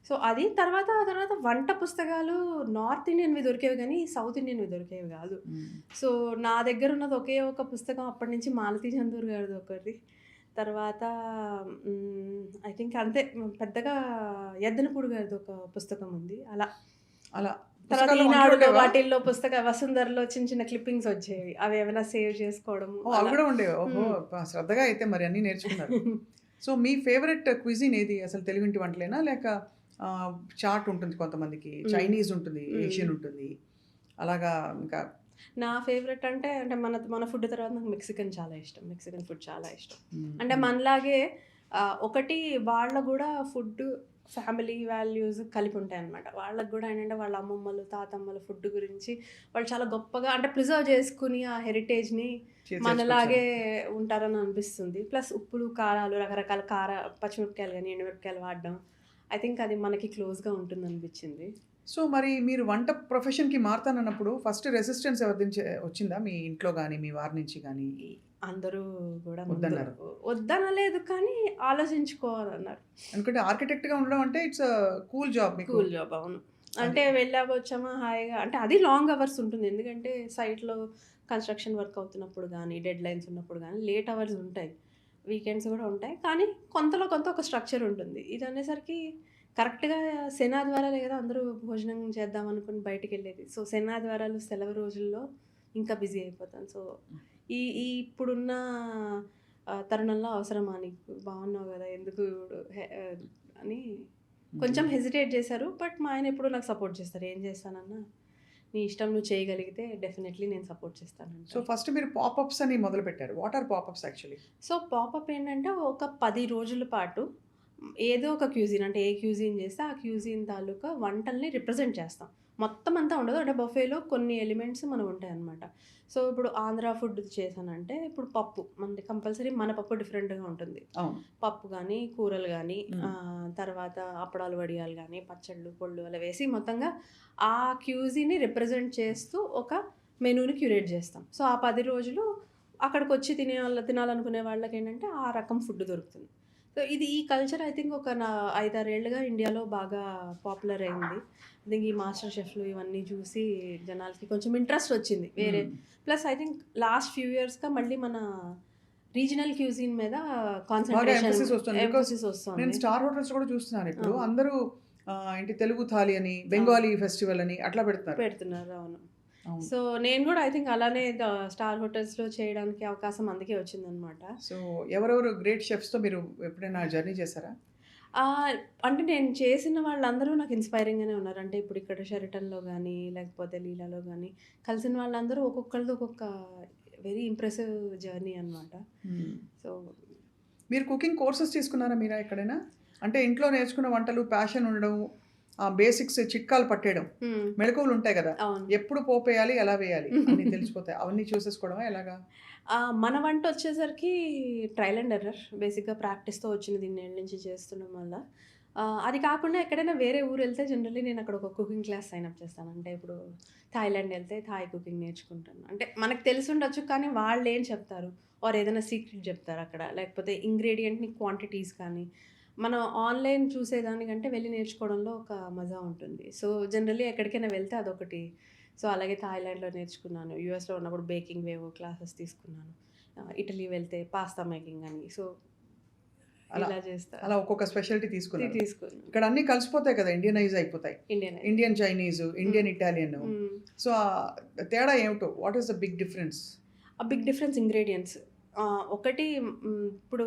సో అది తర్వాత వంట పుస్తకాలు నార్త్ ఇండియన్వి దొరికేవి కానీ సౌత్ ఇండియన్వి దొరికేవి కాదు. సో నా దగ్గర ఉన్నది ఒకే ఒక పుస్తకం అప్పటి నుంచి మాలతీ చందూర్ గారిది ఒకటి. తర్వాత ఐ థింక్ అంతే, పెద్దగా ఎద్దనపూడి గారిది ఒక పుస్తకం ఉంది. అలా తర్వాత ఈనాడులో వాటిల్లో వసుంధరలో చిన్న క్లిప్పింగ్స్ వచ్చేవి, అవి ఏమైనా సేవ్ చేసుకోవడం అవి కూడా ఉండేవి. ఓహో, శ్రద్ధగా అయితే మరి అన్నీ నేర్చుకున్నారు. సో మీ ఫేవరెట్ క్విజిన్ ఏది అసలు? తెలుగుంటి వంటలేనా, లేక చాట్ ఉంటుంది కొంతమందికి, చైనీస్ ఉంటుంది, ఏషియన్ ఉంటుంది, అలాగా? ఇంకా నా ఫేవరెట్ అంటే మన ఫుడ్ తర్వాత నాకు మెక్సికన్ చాలా ఇష్టం. మెక్సికన్ ఫుడ్ చాలా ఇష్టం. అంటే మనలాగే ఒకటి వాళ్ళ కూడా ఫుడ్ ఫ్యామిలీ వాల్యూస్ కలిపి ఉంటాయి అన్నమాట. వాళ్ళకు కూడా ఏంటంటే వాళ్ళ అమ్మమ్మలు, తాతమ్మల ఫుడ్ గురించి వాళ్ళు చాలా గొప్పగా అంటే ప్రిజర్వ్ చేసుకుని ఆ హెరిటేజ్ని మనలాగే ఉంటారని అనిపిస్తుంది. ప్లస్ ఉప్పులు, కారాలు, రకరకాల పచ్చిమిరపకాయలు కానీ ఎండుమిరపకాయలు వాడడం, ఐ థింక్ అది మనకి క్లోజ్గా ఉంటుంది అనిపించింది. సో మరి మీరు వంట ప్రొఫెషన్కి మారుతానన్నప్పుడు ఫస్ట్ రెసిస్టెన్స్ ఎవరి నుంచి వచ్చిందా? మీ ఇంట్లో కానీ మీ వారి నుంచి కానీ? అందరూ కూడా వద్దనలేదు కానీ ఆలోచించుకోవాలన్నారు. ఎందుకంటే ఆర్కిటెక్ట్గా ఉండడం అంటే ఇట్స్ కూల్ జాబ్. అవును. అంటే వచ్చామా హాయిగా, అంటే అది లాంగ్ అవర్స్ ఉంటుంది. ఎందుకంటే సైట్లో కన్స్ట్రక్షన్ వర్క్ అవుతున్నప్పుడు కానీ, డెడ్ లైన్స్ ఉన్నప్పుడు కానీ లేట్ అవర్స్ ఉంటాయి, వీకెండ్స్ కూడా ఉంటాయి. కానీ కొంత ఒక స్ట్రక్చర్ ఉంటుంది. ఇది అనేసరికి కరెక్ట్గా శనాదివారాలే కదా అందరూ భోజనం చేద్దాం అనుకుని బయటికి వెళ్ళేది. సో శనాదివారాలు సెలవు రోజుల్లో ఇంకా బిజీ అయిపోతాను. సో ఈ ఇప్పుడున్న తరుణంలో అవసరమా నీకు? బాగున్నావు కదా! ఎందుకు అని కొంచెం హెసిటేట్ చేశారు. బట్ మా ఆయన ఎప్పుడు నాకు సపోర్ట్ చేస్తారు. ఏం చేస్తానన్నా నీ ఇష్టం, నువ్వు చేయగలిగితే డెఫినెట్లీ నేను సపోర్ట్ సో చేస్తానంటారు. ఫస్ట్ మీరు పాపప్స్ అని మొదలుపెట్టారు. What are popups actually? So popup ఏంటంటే ఒక 10 రోజుల పాటు ఏదో ఒక క్యూజిన్, అంటే ఏ క్యూజిన్ చేస్తే ఆ క్యూజిన్ తాలూకా వంటల్ని రిప్రజెంట్ చేస్తాం. మొత్తం అంతా ఉండదు. అంటే బఫేలో కొన్ని ఎలిమెంట్స్ మనకు ఉంటాయన్నమాట. సో ఇప్పుడు ఆంధ్ర ఫుడ్ చేశానంటే ఇప్పుడు పప్పు మనది కంపల్సరీ, మన పప్పు డిఫరెంట్‌గా ఉంటుంది. అవును. పప్పు గానీ, కూరలు గానీ, హ్మ్. తర్వాత అప్పడాలు, వడియాలు గానీ, పచ్చళ్ళు, పొళ్ళు అలా వేసి మొత్తంగా ఆ క్యూజిన్‌ని రిప్రజెంట్ చేస్తూ ఒక మెనూని క్యూరేట్ చేస్తాం. సో ఆ 10 రోజులు అక్కడికొచ్చి తినాలనుకునే వాళ్ళకేంటంటే ఆ రకం ఫుడ్ దొరుకుతుంది. సో ఈ కల్చర్ ఐ థింక్ ఒక 5, 6 ఏళ్లుగా ఇండియాలో బాగా పాపులర్ అయింది. ఐ థింక్ ఈ మాస్టర్ షెఫ్‌లు ఇవన్నీ చూసి జనాలకి కొంచెం ఇంట్రెస్ట్ వచ్చింది. వేరే హ్మ్. Plus I think last few ఇయర్స్‌గా మళ్ళీ మన రీజనల్ క్యూజిన్ మీద బాగా కాన్సంట్రేషన్, ఎంఫసిస్ వస్తుంది. బికాస్ ఎంఫసిస్ నేను వస్తుంది. స్టార్ హోటల్స్ కూడా చూస్తున్నాను ఇప్పుడు. అవును. అందరూ ఏంటి తెలుగు థాలి అని, బెంగాలీ ఫెస్టివల్ అని అట్లా పెడుతున్నారు. పెడుతున్నారు. అవును. అవును. సో నేను కూడా ఐ థింక్ అలానే స్టార్ హోటల్స్‌లో చేయడానికి అవకాశం అందుకే వచ్చిందనమాట. సో ఎవరెవరు గ్రేట్ షెఫ్స్‌తో మీరు ఎప్పుడైనా జర్నీ చేశారా? అంటే నేను చేసిన వాళ్ళందరూ నాకు ఇన్‌స్పైరింగ్‌గానే ఉన్నారు. అంటే ఇప్పుడు ఇక్కడ 'షెరటన్‌లో' గానీ, లేకపోతే 'లీలాలో' గానీ, కలిసిన వాళ్ళందరూ ఒక్కొక్కళ్ళది ఒక్కొక్క వెరీ ఇంప్రెసివ్ జర్నీ అనమాట. హ్మ్. సో మీరు కుకింగ్ కోర్సెస్ తీసుకున్నారా మీరా ఎక్కడైనా? అంటే ఇంట్లో నేర్చుకున్న వంటలు ప్యాషన్ ఉండడం, ఆ బేసిక్స్ చిట్కాలు పట్టేయడం, హ్మ్. మెళకువలు ఉంటాయి కదా! అవును. ఎప్పుడు పోపేయాలి, ఎలా వేయాలి అన్నీ తెలిసిపోతాయి. అవన్నీ చూసేసుకోవడమా ఎలాగా? మన వంటొచ్చేసరికి ట్రయల్ అండ్ ఎర్రర్. బేసిక్‌గా ప్రాక్టీస్‌తో వచ్చినది ఇన్నేళ్ల నుంచి చేస్తుండడం వల్ల. అది కాకుండా ఎక్కడైనా వేరే ఊరెళ్తే జనరల్లీ నేను అక్కడ ఒక కుకింగ్ క్లాస్ సైన్ అప్ చేస్తాను. అంటే ఇప్పుడు థాయిలాండ్ ఎళ్తే థాయ్ కుకింగ్ నేర్చుకుంటాను. అంటే మనకు తెలిసుండొచ్చు కానీ వాళ్ళేం చెప్తారు? ఆర్ ఏదైనా సీక్రెట్ చెప్తారు అక్కడ. లేకపోతే ఇంగ్రీడియెంట్‌ని క్వాంటిటీస్ కానీ, మనం ఆన్‌లైన్ చూసేదానికంటే వెళ్లి నేర్చుకోవడంలో ఒక మజా ఉంటుంది. సో జనరల్లీ ఎక్కడికైనా వెళ్తే అదొకటి. సో అలాగే థాయిలాండ్‌లో నేర్చుకున్నాను. యూఎస్‌లో ఉన్నప్పుడు బేకింగ్ వేవో క్లాసెస్ తీసుకున్నాను. ఇటలీ వెళ్తే పాస్తా మేకింగ్ అని. సో అలా ఇలా చేస్తా. అలా ఒక్కొక్క స్పెషాలిటీ తీసుకున్నారు. తీసుకున్నాను. ఇక్కడ అన్నీ కలిసిపోతాయి కదా! ఇండియనైజ్ అయిపోతాయి. Indian Indian Chinese, Indian Italian. Hmm. So, తేడా ఏమిటో? What is the big difference? ఆ బిగ్ డిఫరెన్స్ ఇంగ్రీడియెంట్స్. ఒకటి ఇప్పుడు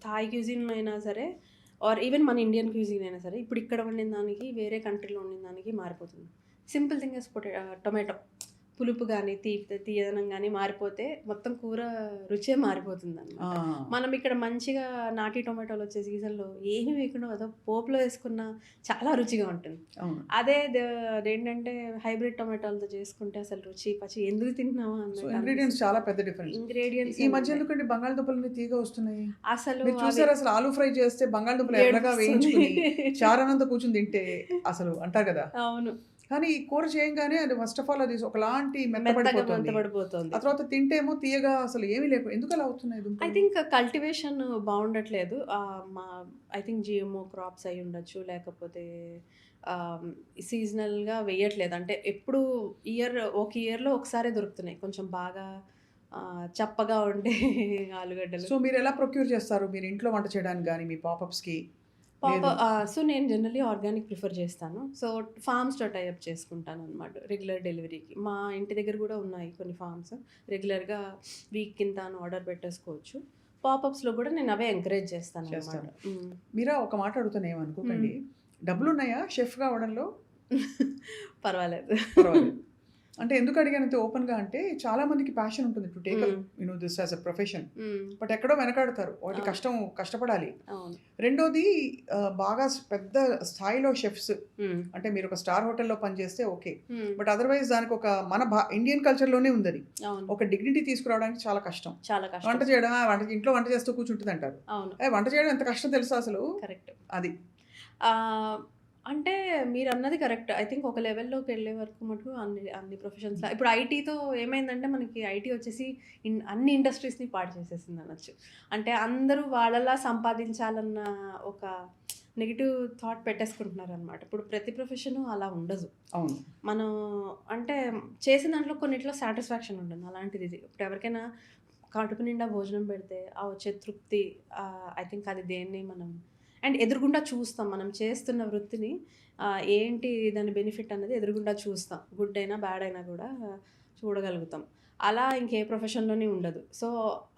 థాయ్ క్యూజిన్ అయినా సరే, ఆర్ ఈవెన్ మన ఇండియన్ క్యూజిన్ అయినా సరే, ఇప్పుడు ఇక్కడ వండిన దానికి, వేరే కంట్రీలో వండిన దానికి మారిపోతుంది. Simple thing is tomato. పులుపు గానీ, తీయదనం గానీ మారిపోతే మొత్తం కూర రుచే మారిపోతుందనమాట. ఆ! మనం ఇక్కడ మంచిగా నాటి టొమాటోలు వచ్చే సీజన్‌లో ఏమి వేయకుండా ఏదో పోపులో వేసుకున్నా చాలా రుచిగా ఉంటుంది. అవును. అదే అదేంటంటే హైబ్రిడ్ టొమాటోలతో చేసుకుంటే అసలు రుచి, పచి ఎందుకు తింటున్నామా సో, అన్నట్టు ఇంగ్రీడియెంట్స్ అనిపిస్తుంది. చాలా పెద్ద డిఫరెన్స్. ఇంగ్రీడియెంట్స్ ఈ మధ్య ఎందుకండి బంగాళదుంపలన్నీ తీయగా వస్తున్నాయి? అసలు మీరు అవి చూసారా అసలు ఆలూ ఫ్రై చేస్తే బంగాళదుంపలు ఎర్రగా ఏడుపొస్తుంది. వేయించుకొని, చారన్నంతో కూర్చొని తింటే అసలు అంటారు కదా! అవును. కానీ ఈ కూర చేయంగానే అది ఫస్ట్ ఆఫ్ ఆల్ అది ఒకలాంటి మెత్తగా మెత్తబడిపోతుంది. మెత్తబడిపోతుంది. ఆ తర్వాత తింటేమో తీయగా అసలు ఏమీ లేకు ఎందుకలా అవుతున్నాయి ఐ దుంపలు? థింక్ కల్టివేషన్ బావుండట్లేదు. మా ఐ థింక్ జీఎంఓ క్రాప్స్ అయ్యుండొచ్చు. లేకపోతే సీజనల్‌గా వేయట్లేదు. అంటే ఎప్పుడు ఒక ఇయర్‌లో ఒకసారే దొరుకుతున్నాయి. కొంచెం బాగా చప్పగా ఉండే ఆలుగడ్డలు. సో, మీరెలా ప్రొక్యూర్ చేస్తారు? మీరు ఇంట్లో వంట చేయడానికి గాని, మీ పాపప్స్‌కి లేదు. సో, నేను జనరల్లీ ఆర్గానిక్ ప్రిఫర్ చేస్తాను. సో, ఫార్మ్స్‌తో టై అప్ చేసుకుంటాననమాట రెగ్యులర్ డెలివరీకి. మా ఇంటి దగ్గర గూడా ఉన్నాయి కొన్ని ఫార్మ్స్. రెగ్యులర్‌గా వీక్ ఇంత అని ఆర్డర్ పెట్టేసుకోవచ్చు. పాపప్స్‌లో గూడా నేను అవే ఎంకరేజ్ చేస్తాననమాట. చేస్తారు. హ్మ్. మీరా ఒక మాట అడుగుతాను ఏమనుకోకండి. డబ్బులున్నాయా షెఫ్‌గా అవ్వడంలో? పర్వాలేదు. పర్వాలేదు. అంటే ఎందుకు అడిగానంటే ఓపెన్‌గా అంటే చాలా మందికి ప్యాషన్ ఉంటుంది. To take up this as a profession. Hmm. But ఎక్కడో వెనకాడతారు. వాటి అవును. కష్టపడాలి. అవును. రెండోది బాగా పెద్ద స్థాయిలో షెఫ్స్ హ్మ్. అంటే మీరు ఒక స్టార్ హోటల్‌లో పనిచేస్తే ఓకే. హ్మ్. బట్ అదర్‌వైజ్ దానికి ఒక మన ఇండియన్ కల్చర్‌లోనే ఉందది. అవును. ఒక డిగ్నిటీ తీసుకురావడానికి చాలా కష్టం. చాలా వంట కష్టం. చేయడం ఇంట్లో వంట చేస్తూ కూర్చుంటదంటారు. అవును. వంట చేయడం ఎంత కష్టం తెలుసా అసలు? కరెక్ట్. అది. ఆహ్, అంటే మీరన్నది కరెక్ట్. ఐ థింక్ ఒక లెవెల్‌లోకెళ్ళే వరకు మటుకు అన్ని ప్రొఫెషన్స్‌లో ఇప్పుడు ఐటీతో ఏమైందంటే మనకి ఐటీ వచ్చేసి అన్ని ఇండస్ట్రీస్‌ని పాడు చేసేసిందనొచ్చు. అంటే అందరూ వాళ్ళలా సంపాదించాలన్న ఒక నెగెటివ్ థాట్ పెట్టేసుకుంటున్నారనమాట. ఇప్పుడు ప్రతి ప్రొఫెషను అలా ఉండదు. అవును. మనం అంటే చేసిన దాంట్లో కొన్నిట్లో సాటిస్ఫాక్షన్ ఉంటుంది. అలాంటిది ఇది. ఇప్పుడు ఎవరికైనా కడుపు నిండా భోజనం పెడితే ఆ వచ్చే తృప్తి, ఐ థింక్ అది దేన్ని మనం అండ్ ఎదురుగుండా చూస్తాం. మనం చేస్తున్న వృత్తిని ఏంటి దాని బెనిఫిట్ అన్నది ఎదురుగుండా చూస్తాం. గుడ్ అయినా, బ్యాడ్ అయినా కూడా చూడగలుగుతాం. అలా ఇంకే ప్రొఫెషన్‌లోని ఉండదు. సో,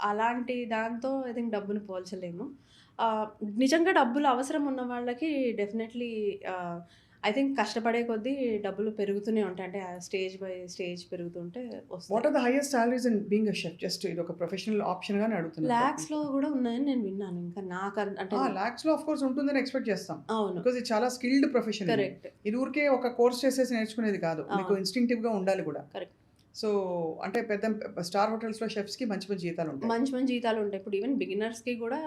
అలాంటి దాంతో ఐ థింక్ డబ్బుని పోల్చలేము. నిజంగా డబ్బులు అవసరం ఉన్న వాళ్ళకి డెఫినెట్‌లీ ఐ థింక్ కష్టపడే కొద్దీ డబ్బులు పెరుగుతూనే ఉంటాయి. అంటే స్టేజ్ బై స్టేజ్ పెరుగుతుంటే వాట్ వస్తాయి. Are the highest salaries in being a chef? Just ఇది ఒక ప్రొఫెషనల్ ఆప్షన్‌గానే అడుగుతున్నాను. లాక్స్‌లో గూడా ఉన్నాయని నేను విన్నాను. ఇంకా అంటే లాక్స్‌లో ఆఫ్ కోర్స్ ఉంటుందని ఎక్స్‌పెక్ట్ చేస్తాం. అవును. బికాజ్ ఇది చాలా స్కిల్డ్ ప్రొఫెషన్ ఇది. కరెక్ట్. ఇది ఊరికే ఒక కోర్స్ చేసేసి నేర్చుకునేది కాదు. మీకు అవును. ఇన్‌స్టింక్టివ్‌గా ఉండాలి కూడా. కరెక్ట్. సో, అంటే పెద్ద స్టార్ హోటల్స్‌లో షెఫ్స్‌కి మంచి మంచి జీతాలుంటాయి. మంచి మంచి జీతాలుంటాయి. ఇప్పుడు ఈవెన్ బిగినర్స్‌కి గూడా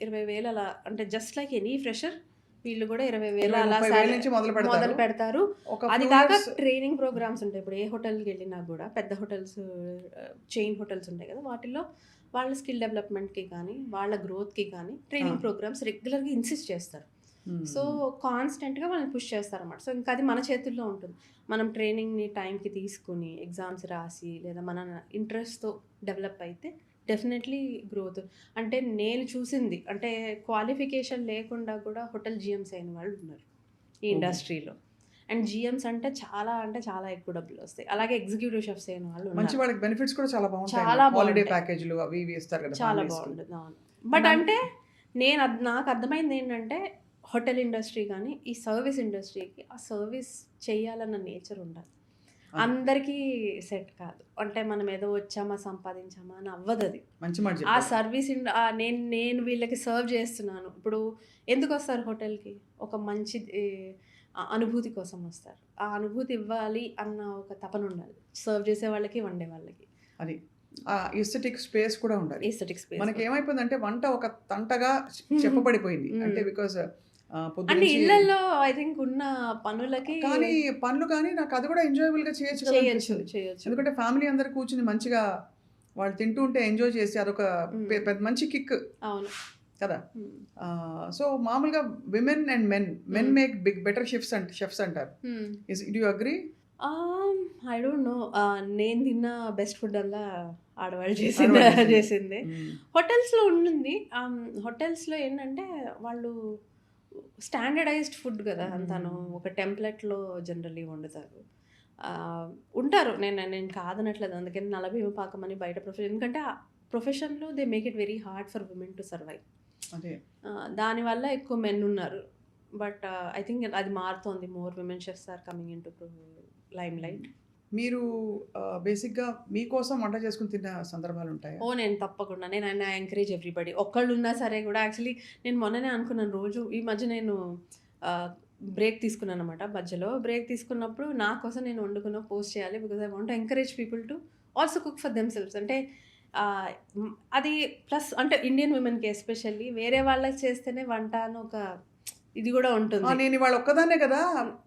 20,000 అలా అంటే జస్ట్ లైక్ ఎనీ ఫ్రెషర్ వీళ్ళు గూడా 20,000 అలా 30,000 నుంచి మొదలు పెడతారు. మొదలు పెడతారు. ఒక అది ఫ్యూ కాక ఇయర్స్ ట్రైనింగ్ ప్రోగ్రామ్స్ ఉంటాయి. ఇప్పుడు ఏ హోటల్‌కెళ్ళినా గూడా పెద్ద హోటల్స్ చైన్ హోటల్స్ ఉంటాయి గదా! వాటిల్లో వాళ్ళ స్కిల్ డెవలప్‌మెంట్‌కి కానీ, వాళ్ళ గ్రోత్‌కి కానీ ట్రైనింగ్ ప్రోగ్రామ్స్ రెగ్యులర్‌గా ఇన్సిస్ట్ చేస్తారు. సో, కాన్స్టెంట్‌గా వాళ్ళని పుష్ చేస్తారన్నమాట. సో, ఇంకా అది మన చేతుల్లో ఉంటుంది. మనం ట్రైనింగ్‌ని టైంకి తీసుకొని, ఎగ్జామ్స్ రాసి, లేదా మన ఇంట్రెస్ట్‌తో డెవలప్ అయితే డెఫినెట్‌లీ గ్రోత్. అంటే నేను చూసింది అంటే క్వాలిఫికేషన్ లేకుండా కూడా హోటల్ జీఎమ్స్ అయిన వాళ్ళు ఉన్నారు ఈ ఇండస్ట్రీలో. అండ్ జీఎమ్స్ అంటే చాలా ఎక్కువ డబ్బులొస్తాయి. అలాగే ఎగ్జిక్యూటివ్ షెఫ్స్ అయిన వాళ్ళు మంచి ఉన్నారు. వాళ్ళకి బెనిఫిట్స్ కూడా చాలా బాగుంటాయి. చాలా హాలిడే బావుంటాయి. ప్యాకేజ్‌లు అవి ఇవి ఇస్తారు కదా! చాలా ఫ్యామిలీస్‌కి. బావుంటుంది. అవును. బట్ అంటే నాకు అర్థమైందేంటంటే హోటల్ ఇండస్ట్రీ గానీ, ఈ సర్విస్ ఇండస్ట్రీకి ఆ సర్విస్ చేయాలన్న నేచర్ ఉండాలి. అది. అందరికీ సెట్ కాదు. అంటే మనం ఏదో వచ్చామా, సంపాదించామా అని అవ్వదది. మంచి మాట ఆ చెప్పారు. సర్విస్ నేను వీళ్ళకి సర్వ్ చేస్తున్నాను. ఇప్పుడు ఎందుకొస్తారు హోటల్‌కి? ఒక మంచి అనుభూతి కోసం వస్తారు. ఆ అనుభూతి ఇవ్వాలి అన్న ఒక తపన ఉండాలి. సర్వ్ చేసే వాళ్ళకి, వండే వాళ్ళకి. అది. ఆ ఎస్థెటిక్ స్పేస్ కూడా ఉండాలి. Aesthetic space. మనకేమైపోయిందంటే వంట ఒక తంటగా చెప్పబడిపోయింది. అంటే బికాజ్ అంటే పొద్దునుంచి ఇళ్ళల్లో ఐ థింక్ ఉన్న పనులకి కానీ పనులు కానీ నాకు అది కూడా ఎంజాయబుల్‌గా చేయొచ్చు కదా అనిపిస్తుంది. చేయొచ్చు. ఎందుకంటే ఫ్యామిలీ అందరూ కూర్చొని మంచిగా వాళ్ళు తింటూ ఉంటే ఎంజాయ్ చేసి అదొక పెద్ద మంచి కిక్ అవును. కదా! హ్మ్. సో మామూలుగా women and men make better chefs అంటారు. హ్మ్. Do you agree? I don't no. నేను తిన్న బెస్ట్ ఫుడ్ అల్లా ఆడవాళ్ళు ఆడవాళ్ళు చేసిందే. హ్మ్. హోటల్స్‌లో ఉండింది. హోటల్స్‌లో ఏంటంటే వాళ్ళు స్టాండర్డైజ్డ్ ఫుడ్ గదా! అంతాను. ఒక టెంప్లెట్‌లో జనరల్లీ వండుతారు. ఉంటారు. నేను కాదనట్లేదు. అందుకని నలభీమ పాకమని బయట ఎందుకంటే ఆ ప్రొఫెషన్‌లో they make it very hard for women to survive. అదే. దానివల్ల ఎక్కువ మెన్ ఉన్నారు. బట్ ఐ థింక్ అది మారుతోంది. More women chefs are coming into limelight. మీరు బేసిక్‌గా మీకోసం వంట చేసుకొని తిన్న సందర్భాలుంటాయా? నేను తప్పకుండా. I encourage everybody. ఒక్కళ్ళున్నా సరే గూడా యాక్చువల్లీ నేను మొన్ననే అనుకున్నాను రోజు ఈ మధ్య నేను బ్రేక్ తీసుకున్నాననమాట మధ్యలో. బ్రేక్ తీసుకున్నప్పుడు నా కోసం నేను వండుకున్న పోస్ట్ చేయాలి. Because I want to encourage people to also cook for themselves. అంటే అది ప్లస్ అంటే ఇండియన్ విమెన్‌కి ఎస్పెషల్లీ వేరే వాళ్ళకి చేస్తేనే వంట అని ఒక ఇది గూడా ఉంటుంది. నేనివాళ ఒక్కదాన్నే కదా!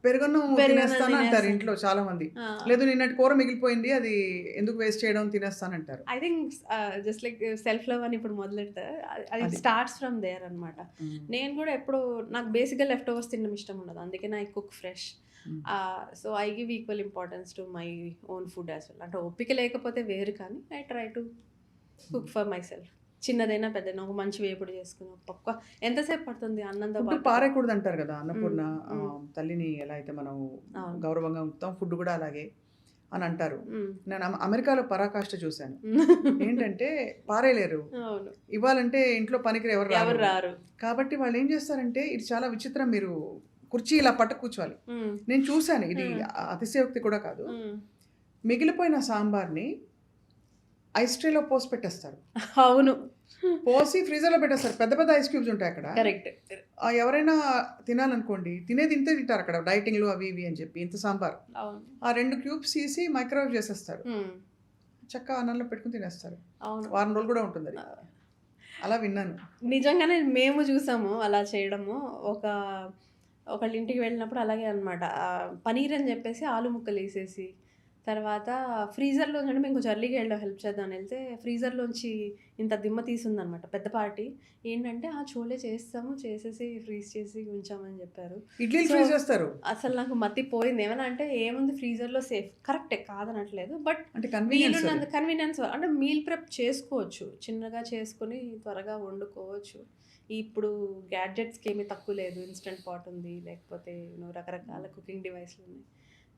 పెరుగన్నం తినేస్తాను అంటారు ఇంట్లో చాలామంది. ఆ! లేదు నిన్నటి కూర మిగిలిపోయింది అది ఎందుకు వేస్ట్ చేయడం తినేస్తానంటారు. I think just like self love అని ఇప్పుడు మొదలెడితే అది అది. స్టార్ట్స్ ఫ్రమ్ దేర్ అనమాట. హ్మ్. నేను కూడా ఎప్పుడు నాకు బేసిక్‌గా లెఫ్ట్ ఓవర్స్ తినడం ఇష్టం ఉండదు. అందుకే I cook fresh. Hmm. So I give equal importance to my own food as well. అంటే ఓపిక లేకపోతే వేరు కానీ I try to cook for myself. చిన్నదైనా పెద్దదైనా ఒక మంచి వేపుడు చేసుకుని ఒక పక్క ఎంతసేపు పడుతుంది అన్నంతో ఫుడ్ పాటు. పారేయకూడదు అంటారు కదా! అన్నపూర్ణ హ్మ్. తల్లిని ఎలా అయితే మనం అవును. గౌరవంగా ఉంచుతాం ఫుడ్ కూడా అలాగే అని అంటారు. హ్మ్. నేను అమెరికాలో పరాకాష్ట చూశాను. ఏంటంటే పారేయలేరు. అవును. ఇవ్వాలంటే ఇంట్లో పనికి ఎవరు ఎవరు రారు. రారు. కాబట్టి వాళ్ళు ఏం చేస్తారంటే ఇది చాలా విచిత్రం మీరు కుర్చీ ఇలా పట్టుకు కూర్చోవాలి. హ్మ్. నేను చూశాను ఇది హ్మ్. అతిశయోక్తి కూడా కాదు. హ్మ్. మిగిలిపోయిన సాంబార్‌ని ఐస్ ట్రేలో పోసి పెట్టేస్తారు. అవును. పోసి ఫ్రీజర్‌లో పెట్టేస్తారు. పెద్ద పెద్ద ఐస్ క్యూబ్స్ ఉంటాయి అక్కడ. కరెక్ట్. ఎవరైనా తినాలనుకోండి తినేది ఇంతే తింటారు అక్కడ డైటింగ్‌లు అవి ఇవి అని చెప్పి ఇంత సాంబార్. అవును. ఆ 2 క్యూబ్స్ తీసి మైక్రోవేవ్ చేసేస్తారు. హ్మ్. చక్కగా అన్నంలో పెట్టుకొని తినేస్తారు. అవును. వారం రోజులు కూడా ఉంటుందది. అలా విన్నాను. నిజంగానే మేము చూసాము అలా చేయడము. ఒకళ్ళ ఇంటికి వెళ్ళినప్పుడు అలాగే అనమాట. పనీర్ అని చెప్పేసి ఆలు ముక్కలేసేసి, తర్వాత ఫ్రీజర్‌లోంచి అంటే మేము కొంచెం ఎర్లీగా వెళ్ళాం హెల్ప్ చేద్దామని వెళ్తే, ఫ్రీజర్‌లోంచి ఇంత దిమ్మ తీసుందనమాట పెద్ద పార్టీ. ఏంటంటే చోలే చేస్తాము, చేసేసి ఫ్రీజ్ చేసి ఉంచామని చెప్పారు. ఇడ్లీలు సో, ఫ్రీజ్ చేస్తారు. అసలు నాకు మతి పోయింది. ఏమన్నా అంటే ఏముంది ఫ్రీజర్‌లో సేఫ్. కరెక్టే కాదనట్లేదు. బట్ అంటే కన్వీనియన్స్ అది. వీలున్నంత కన్వీనియన్స్ అంటే మీల్ ప్రెప్ చేసుకోవచ్చు. చిన్నగా చేసుకొని త్వరగా వండుకోవచ్చు. ఇప్పుడు గ్యాడ్జెట్స్‌కి ఏమి తక్కువ లేదు. ఇన్‌స్టంట్ పాట్ ఉంది. లేకపోతే రకరకాల కుకింగ్ డివైస్‌లు ఉన్నాయి.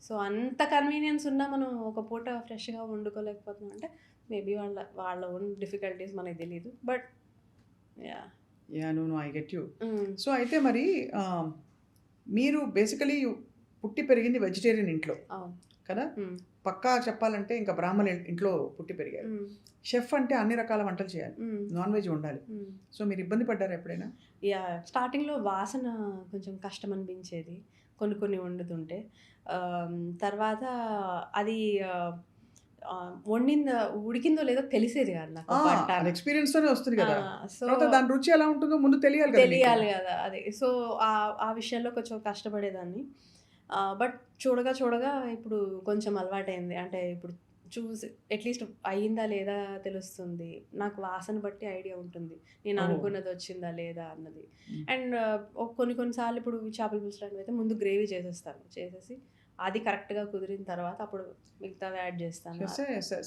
సో అంత కన్వీనియన్స్ ఉన్నా మనం ఒక పూట ఫ్రెష్గా వండుకోలేకపోతున్నాం అంటే మేబీ వాళ్ళ ఓన్ డిఫికల్టీస్ మనకి తెలియదు but yeah I get you. So అయితే మరి మీరు బేసికలీ పుట్టి పెరిగింది వెజిటేరియన్ ఇంట్లో అవును. కదా, పక్కా చెప్పాలంటే ఇంకా బ్రాహ్మణ ఇంట్లో పుట్టి పెరిగారు. షెఫ్ అంటే అన్ని రకాల వంటలు చేయాలి, నాన్ వెజ్ ఉండాలి. సో మీరు ఇబ్బంది పడ్డారా ఎప్పుడైనా? యా స్టార్టింగ్లో వాసన కొంచెం కష్టం అనిపించేది కొన్ని వండుతుంటే. తర్వాత అది ఉడికిందో లేదో తెలిసేది కాదు నాకు. ఎక్స్పీరియన్స్ తోనే వస్తుంది కదా. సో తర్వాత దాని రుచి ఎలా ఉంటుందో ముందు తెలియాలి కదా. తెలియాలి కదా అది. సో ఆ విషయంలో కొంచెం కష్టపడేదాన్ని. బట్ చూడగా ఇప్పుడు కొంచెం అలవాటైంది. అంటే ఇప్పుడు చూసి అట్లీస్ట్ అయ్యిందా లేదా తెలుస్తుంది. నాకు వాసన బట్టి ఐడియా ఉంటుంది నేను అనుకున్నది వచ్చిందా లేదా అన్నది. అండ్ కొన్నిసార్లు ఇప్పుడు చేపల పులుసు లాంటివి అయితే ముందు గ్రేవీ చేసేస్తాను, చేసేసి అది కరెక్ట్గా కుదిరిన తర్వాత అప్పుడు మిగతావి యాడ్ చేస్తాను.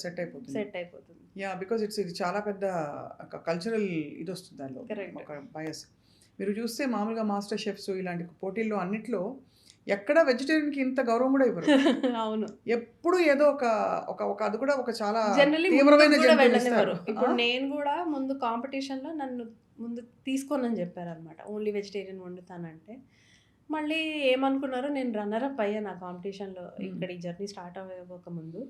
సెట్ అయిపోతుంది. యా, బికాజ్ ఇది చాలా పెద్ద కల్చరల్ ఇది వస్తుంది దానిలో, ఒక బయస్. మీరు చూస్తే మామూలుగా మాస్టర్ షెఫ్స్ ఇలాంటి పోటీల్లో అన్నిట్లో ఎక్కడ వెజిటేరియన్కి ఇంత గౌరవం కూడా ఇవ్వరు. అవును, ఎప్పుడు ఏదో ఒక అది కూడా ఒక చాలా తీవ్రమైన వెళ్ళనివ్వరు. ఇప్పుడు నేను కూడా ముందు కాంపిటీషన్లో నన్ను ముందు తీసుకోనని చెప్పారనమాట, ఓన్లీ వెజిటేరియన్ వండుతానంటే. మళ్ళీ ఏమనుకున్నారో నేను రన్నర్ అప్ అయ్యాను ఆ కాంపిటీషన్లో ఇక్కడ ఈ జర్నీ స్టార్ట్ అవ్వక ముందు.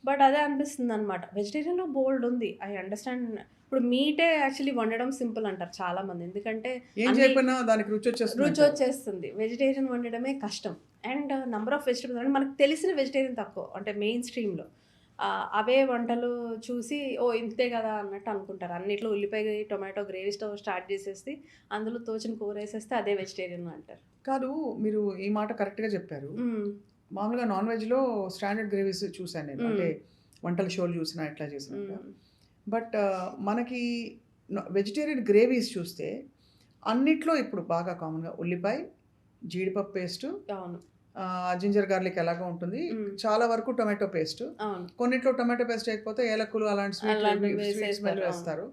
బట్ అదే అనిపిస్తుంది అనమాట, వెజిటేరియన్లో బోల్డ్ ఉంది. I understand. ఇప్పుడు మీటే యాక్చువల్లీ వండడం సింపుల్ అంటారు చాలా మంది, ఎందుకంటే దానికి రుచి వచ్చేస్తుంది. వెజిటేరియన్ వండడమే కష్టం. అండ్ నంబర్ ఆఫ్ వెజిటేబుల్స్ అంటే మనకు తెలిసిన వెజిటేరియన్ తక్కువ, అంటే మెయిన్ స్ట్రీమ్లో అవే వంటలు చూసి ఇంతే కదా అన్నట్టు అనుకుంటారు. అన్నిట్లో ఉల్లిపాయ టొమాటో గ్రేవీ స్టవ్ స్టార్ట్ చేసేసి అందులో తోచిన కూర వేసేస్తే అదే వెజిటేరియన్ అంటారు. కాదు, మీరు ఈ మాట కరెక్ట్గా చెప్పారు. మామూలుగా నాన్ వెజ్లో స్టాండర్డ్ గ్రేవీస్ చూసాను నేను, అంటే వంటల షోలు చూసినా ఎట్లా చేసినా. బట్ మనకి వెజిటేరియన్ గ్రేవీస్ చూస్తే అన్నిట్లో ఇప్పుడు బాగా కామన్గా ఉల్లిపాయ, జీడిపప్పు పేస్టు, జింజర్ గార్లిక్ ఎలాగో ఉంటుంది, చాలా వరకు టొమాటో పేస్ట్, కొన్నిట్లో టొమాటో పేస్ట్ లేకపోతే ఏలకులు అలాంటి స్మెల్ వేస్తారు.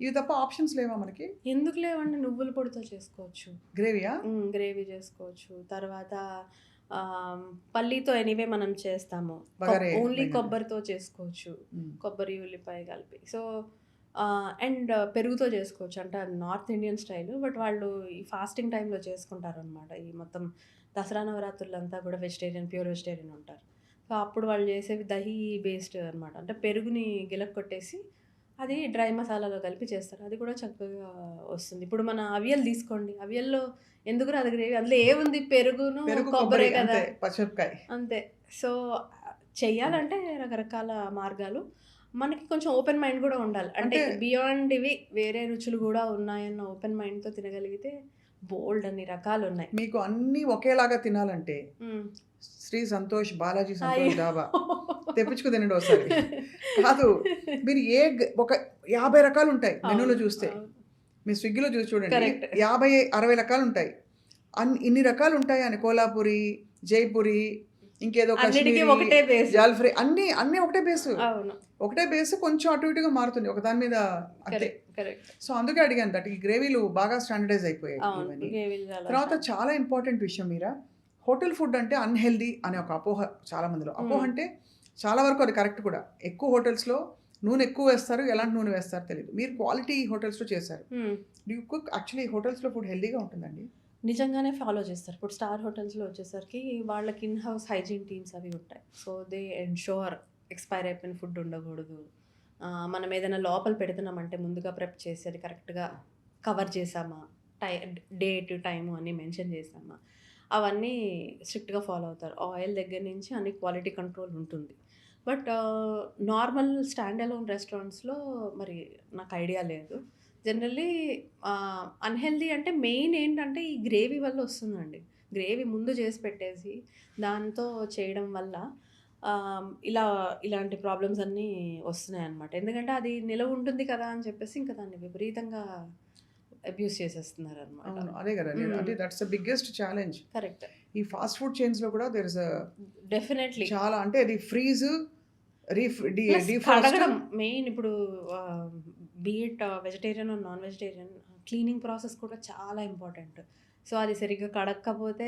ఇవి తప్ప ఆప్షన్స్ లేవా మనకి? ఎందుకు లేవండి, నువ్వుల పొడితో చేసుకోవచ్చు గ్రేవీ చేసుకోవచ్చు. తర్వాత పల్లీతో ఎనీవే మనం చేస్తాము, ఓన్లీ కొబ్బరితో చేసుకోవచ్చు, కొబ్బరి ఉల్లిపాయ కలిపి. సో అండ్ పెరుగుతో చేసుకోవచ్చు, అంటే నార్త్ ఇండియన్ స్టైల్. బట్ వాళ్ళు ఈ ఫాస్టింగ్ టైంలో చేసుకుంటారు అనమాట. ఈ మొత్తం దసరా నవరాత్రులంతా కూడా ప్యూర్ వెజిటేరియన్ ఉంటారు. సో అప్పుడు వాళ్ళు చేసేవి దహీ బేస్డ్ అనమాట, అంటే పెరుగుని గిలక్ కొట్టేసి అది డ్రై మసాలాలో కలిపి చేస్తారు. అది కూడా చక్కగా వస్తుంది. ఇప్పుడు మన అవియల్ తీసుకోండి, అవియల్లో ఎందుకు రాదు గ్రేవీ, అందులో ఏముంది, పెరుగును కొబ్బరి కదా, పచ్చిమిరపకాయ అంతే. సో చెయ్యాలంటే రకరకాల మార్గాలు, మనకి కొంచెం ఓపెన్ మైండ్ కూడా ఉండాలి. అంటే బియాండ్ ఇవి వేరే రుచులు కూడా ఉన్నాయన్న ఓపెన్ మైండ్తో తినగలిగితే బోల్డ్ అన్ని రకాలు ఉన్నాయి. మీకు అన్ని ఒకేలాగా తినాలంటే శ్రీ సంతోష్ బాలాజీ సంతోష్ డాబా తెప్పించుకు తినండి ఒకసారి. కాదు, మీరు ఒక 50 రకాలు ఉంటాయి మెనూలో చూస్తే, మీ స్విగ్గీలో చూసి చూడండి, 50-60 రకాలు ఉంటాయి. ఇన్ని రకాలు ఉంటాయి అని, కోలాపూరి, జైపూరి, ఇంకేదో జాల్ఫ్రై, అన్ని ఒకటే బేస్, కొంచెం అటు ఇటుగా మారుతుంది ఒక దాని మీద అంతే. సో అందుకే అడిగాను దట్ ఈ గ్రేవీలు బాగా స్టాండర్డైజ్ అయిపోయాయి. తర్వాత చాలా ఇంపార్టెంట్ విషయం, మీరా హోటల్ ఫుడ్ అంటే అన్హెల్దీ అనే ఒక అపోహ చాలా మందిలో. అపోహ అంటే చాలా వరకు అది కరెక్ట్ కూడా. ఎక్కువ హోటల్స్లో నూనె ఎక్కువ వేస్తారు, ఎలాంటి నూనె వేస్తారో తెలియదు. మీరు క్వాలిటీ హోటల్స్లో చేశారు, డూ యూ కుక్ యాక్చువల్లీ హోటల్స్లో ఫుడ్ హెల్దీగా ఉంటుందండి? నిజంగానే ఫాలో చేస్తారు. ఇప్పుడు స్టార్ హోటల్స్లో వచ్చేసరికి వాళ్ళకి ఇన్ హౌస్ హైజీన్ టీమ్స్ అవి ఉంటాయి. సో దే ఎన్షోర్ ఎక్స్పైర్ అయిపోయిన ఫుడ్ ఉండకూడదు. మనం ఏదైనా లోపల పెడుతున్నామంటే ముందుగా ప్రెప్ చేసి అది కరెక్ట్గా కవర్ చేసామా, డేట్ టైము అన్నీ మెన్షన్ చేసామా, అవన్నీ స్ట్రిక్ట్గా ఫాలో అవుతారు. ఆయిల్ దగ్గర నుంచి అన్ని క్వాలిటీ కంట్రోల్ ఉంటుంది. బట్ నార్మల్ స్టాండ్ అలోన్ రెస్టారెంట్స్లో మరి నాకు ఐడియా లేదు. జనరల్లీ అన్హెల్దీ అంటే మెయిన్ ఏంటంటే ఈ గ్రేవీ వల్ల వస్తుందండి. గ్రేవీ ముందు చేసి పెట్టేసి దాంతో చేయడం వల్ల ఇలాంటి ప్రాబ్లమ్స్ అన్నీ వస్తున్నాయి అన్నమాట. ఎందుకంటే అది నిలవ ఉంటుంది కదా అని చెప్పేసి ఇంకా దాన్ని విపరీతంగా అబ్యూస్ చేసేస్తున్నారు అనమాట. అదే కదా, అంటే that's the biggest challenge. Correct. ఈ ఫాస్ట్ ఫుడ్ చైన్స్ లో కూడా దేర్ ఇస్ డెఫినెట్లీ చాలా, అంటే అది ఫ్రీజ్ కడగడం మెయిన్. ఇప్పుడు beat vegetarian non vegetarian cleaning process కూడా చాలా ఇంపార్టెంట్. సో, అది సరిగ్గా కడగకపోతే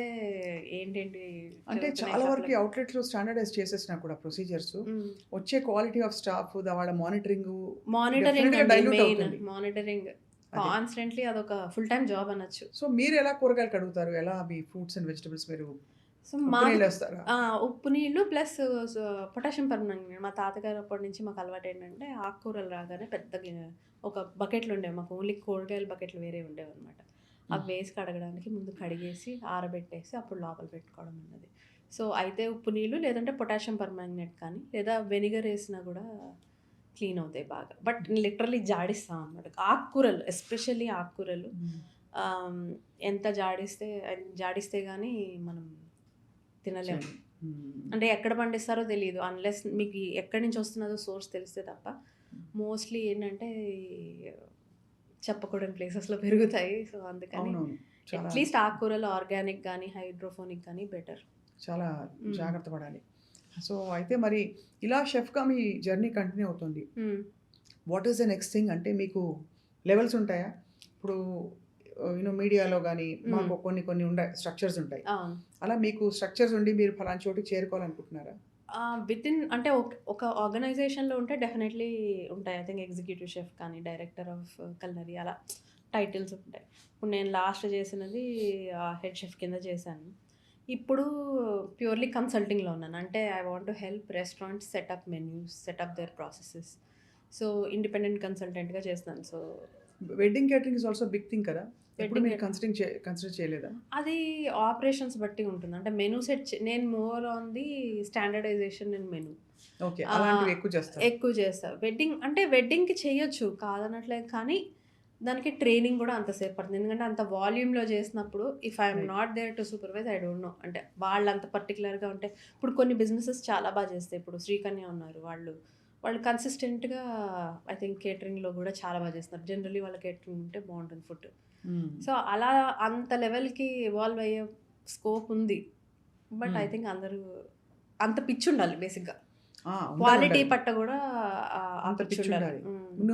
ఏంటేంటి అంటే జరుగుతున్నాయి చాలా వరకు షాప్‌లో. అవుట్‌లెట్‌లో స్టాండర్డైజ్ చేసేసినా కూడా ప్రొసీజర్స్ హ్మ్. వచ్చే క్వాలిటీ ఆఫ్ స్టాఫ్ వాళ్ళ మానిటరింగు మానిటరింగ్ డెఫినెట్‌గా అండి డైల్యూట్ మెయిన్. అవుతుంది. మానిటరింగ్. అదే. కాన్స్టెంట్‌లీ అదొక ఫుల్ టైమ్ జాబ్ అనొచ్చు. సో మీరెలా కూరగాయలు కడుగుతారు? ఎలా మీ ఫ్రూట్స్ అండ్ వెజిటబుల్స్ మీరు సో, ఉప్పు మాది నీళ్ళేస్తారా? ఉప్పు నీళ్ళు ప్లస్ పొటాషియం పర్మాంగనేట్. మా తాతగారు అప్పటి నుంచి మాకు అలవాటేంటంటే ఆకుకూరలు రాగానే పెద్ద ఒక బకెట్లు ఉండేవి. మాకు ఓన్లీ కూరగాయల బకెట్లు వేరే ఉండేవన్నమాట. అవి వేసి కడగడానికి ముందు కడిగేసి, ఆరబెట్టేసి అప్పుడు లోపల పెట్టుకోవడం ఉన్నది. సో, అయితే ఉప్పు నీళ్ళు లేదంటే పొటాషియం పర్మాంగనేట్ కానీ లేదా వెనిగర్ ఏసినా కూడా క్లీన్ అవుతాయి బాగా. బట్ లిటరల్లీ జాడిస్తాం అన్నమాట. ఆకుకూరలు ఎస్పెషల్లీ ఆకుకూరలు ఆహ్, ఎంత జాడిస్తే గానీ మనం తినలేము. అంటే ఎక్కడ పండిస్తారో తెలీదు. అన్‌లెస్ మీకు ఎక్కడి నుంచి వస్తున్నదో సోర్స్ తెలిస్తే తప్ప. మోస్ట్‌లీ ఏంటంటే ఈ చెప్పకూడని ప్లేసెస్‌లో పెరుగుతాయి. సో, అందుకని అవునవును. చాలా అట్‌లీస్ట్ ఆకుకూరలు ఆర్గానిక్ గానీ, హైడ్రోపోనిక్ గానీ బెటర్. చాలా హ్మ్. జాగ్రత్త పడాలి. సో, అయితే మరి ఇలా షెఫ్‌గా మీ జర్నీ కంటిన్యూ అవుతుంది. హ్మ్. What is the next thing? అంటే మీకు లెవెల్స్ ఉంటాయా? ఇప్పుడు మీడియాలో గాని మాకు కొన్ని కొన్ని స్ట్రక్చర్స్ ఉంటాయి. అవును. అలా మీకు స్ట్రక్చర్స్ ఉండి మీరు ఫలానా చోటికి చేరుకోవాలనుకుంటున్నారా? వితిన్ అంటే ఒక ఆర్గనైజేషన్‌లో ఉంటే డెఫినెట్‌లీ ఉంటాయి. ఐ థింక్ ఎగ్జిక్యూటివ్ షెఫ్ కానీ, డైరెక్టర్ ఆఫ్ కులినరీ అలా టైటిల్స్ ఉంటాయి. ఇప్పుడు నేను లాస్ట్ చేసినది హెడ్ షెఫ్ కింద చేశాను. ఇప్పుడు ప్యూర్‌లీ కన్సల్టింగ్‌లో ఉన్నాను. అంటే I want to help restaurants set up menus, set up their processes. So, independent కన్సల్టెంట్‌గా చేస్తున్నాను. So, wedding catering is also big thing కదా! ఎప్పుడు వెడ్డింగ్ మీరు కన్సిడర్ చేయలేదా? అది ఆపరేషన్స్ బట్టి ఉంటుంది. అంటే మెనూ నేను more on the standardisation in menu. Okay. అలాంటివి ఎక్కువ చేస్తారు. ఎక్కువ చేస్తా. వెడ్డింగ్‌కి చేయొచ్చు కాదనట్లేదు కానీ, దానికి ట్రైనింగ్ గూడా అంతసేపు పడుతుంది. ఎందుకంటే అంత వాల్యూమ్‌లో చేసినప్పుడు if I'm right. Not there to supervise I don't know. అంటే వాళ్ళంత పర్టిక్యులర్‌గా ఉంటే ఇప్పుడు కొన్ని బిజినెసెస్ చాలా చేస్తాయి. ఇప్పుడు శ్రీకన్య ఉన్నారు. వాళ్ళు కన్సిస్టెంట్‌గా ఐ థింక్ కేటరింగ్‌లో గూడా చాలా చేస్తున్నారు. జనరల్లీ వాళ్ళ కేటరింగ్ ఉంటే బావుంటుంది ఫుడ్. హ్మ్. సో, అలా అంత లెవెల్‌కి ఎవాల్వ్ అయ్యే స్కోప్ ఉంది. బట్ ఐ హ్మ్. థింక్ అందరూ అంత పిచ్చుండాలి బేసిక్‌గా. ఆ! క్వాలిటీ ఉండాలి. పట్ల గూడా ఆ అంత పిచ్చుండాలి. పిచ్చుండాలి.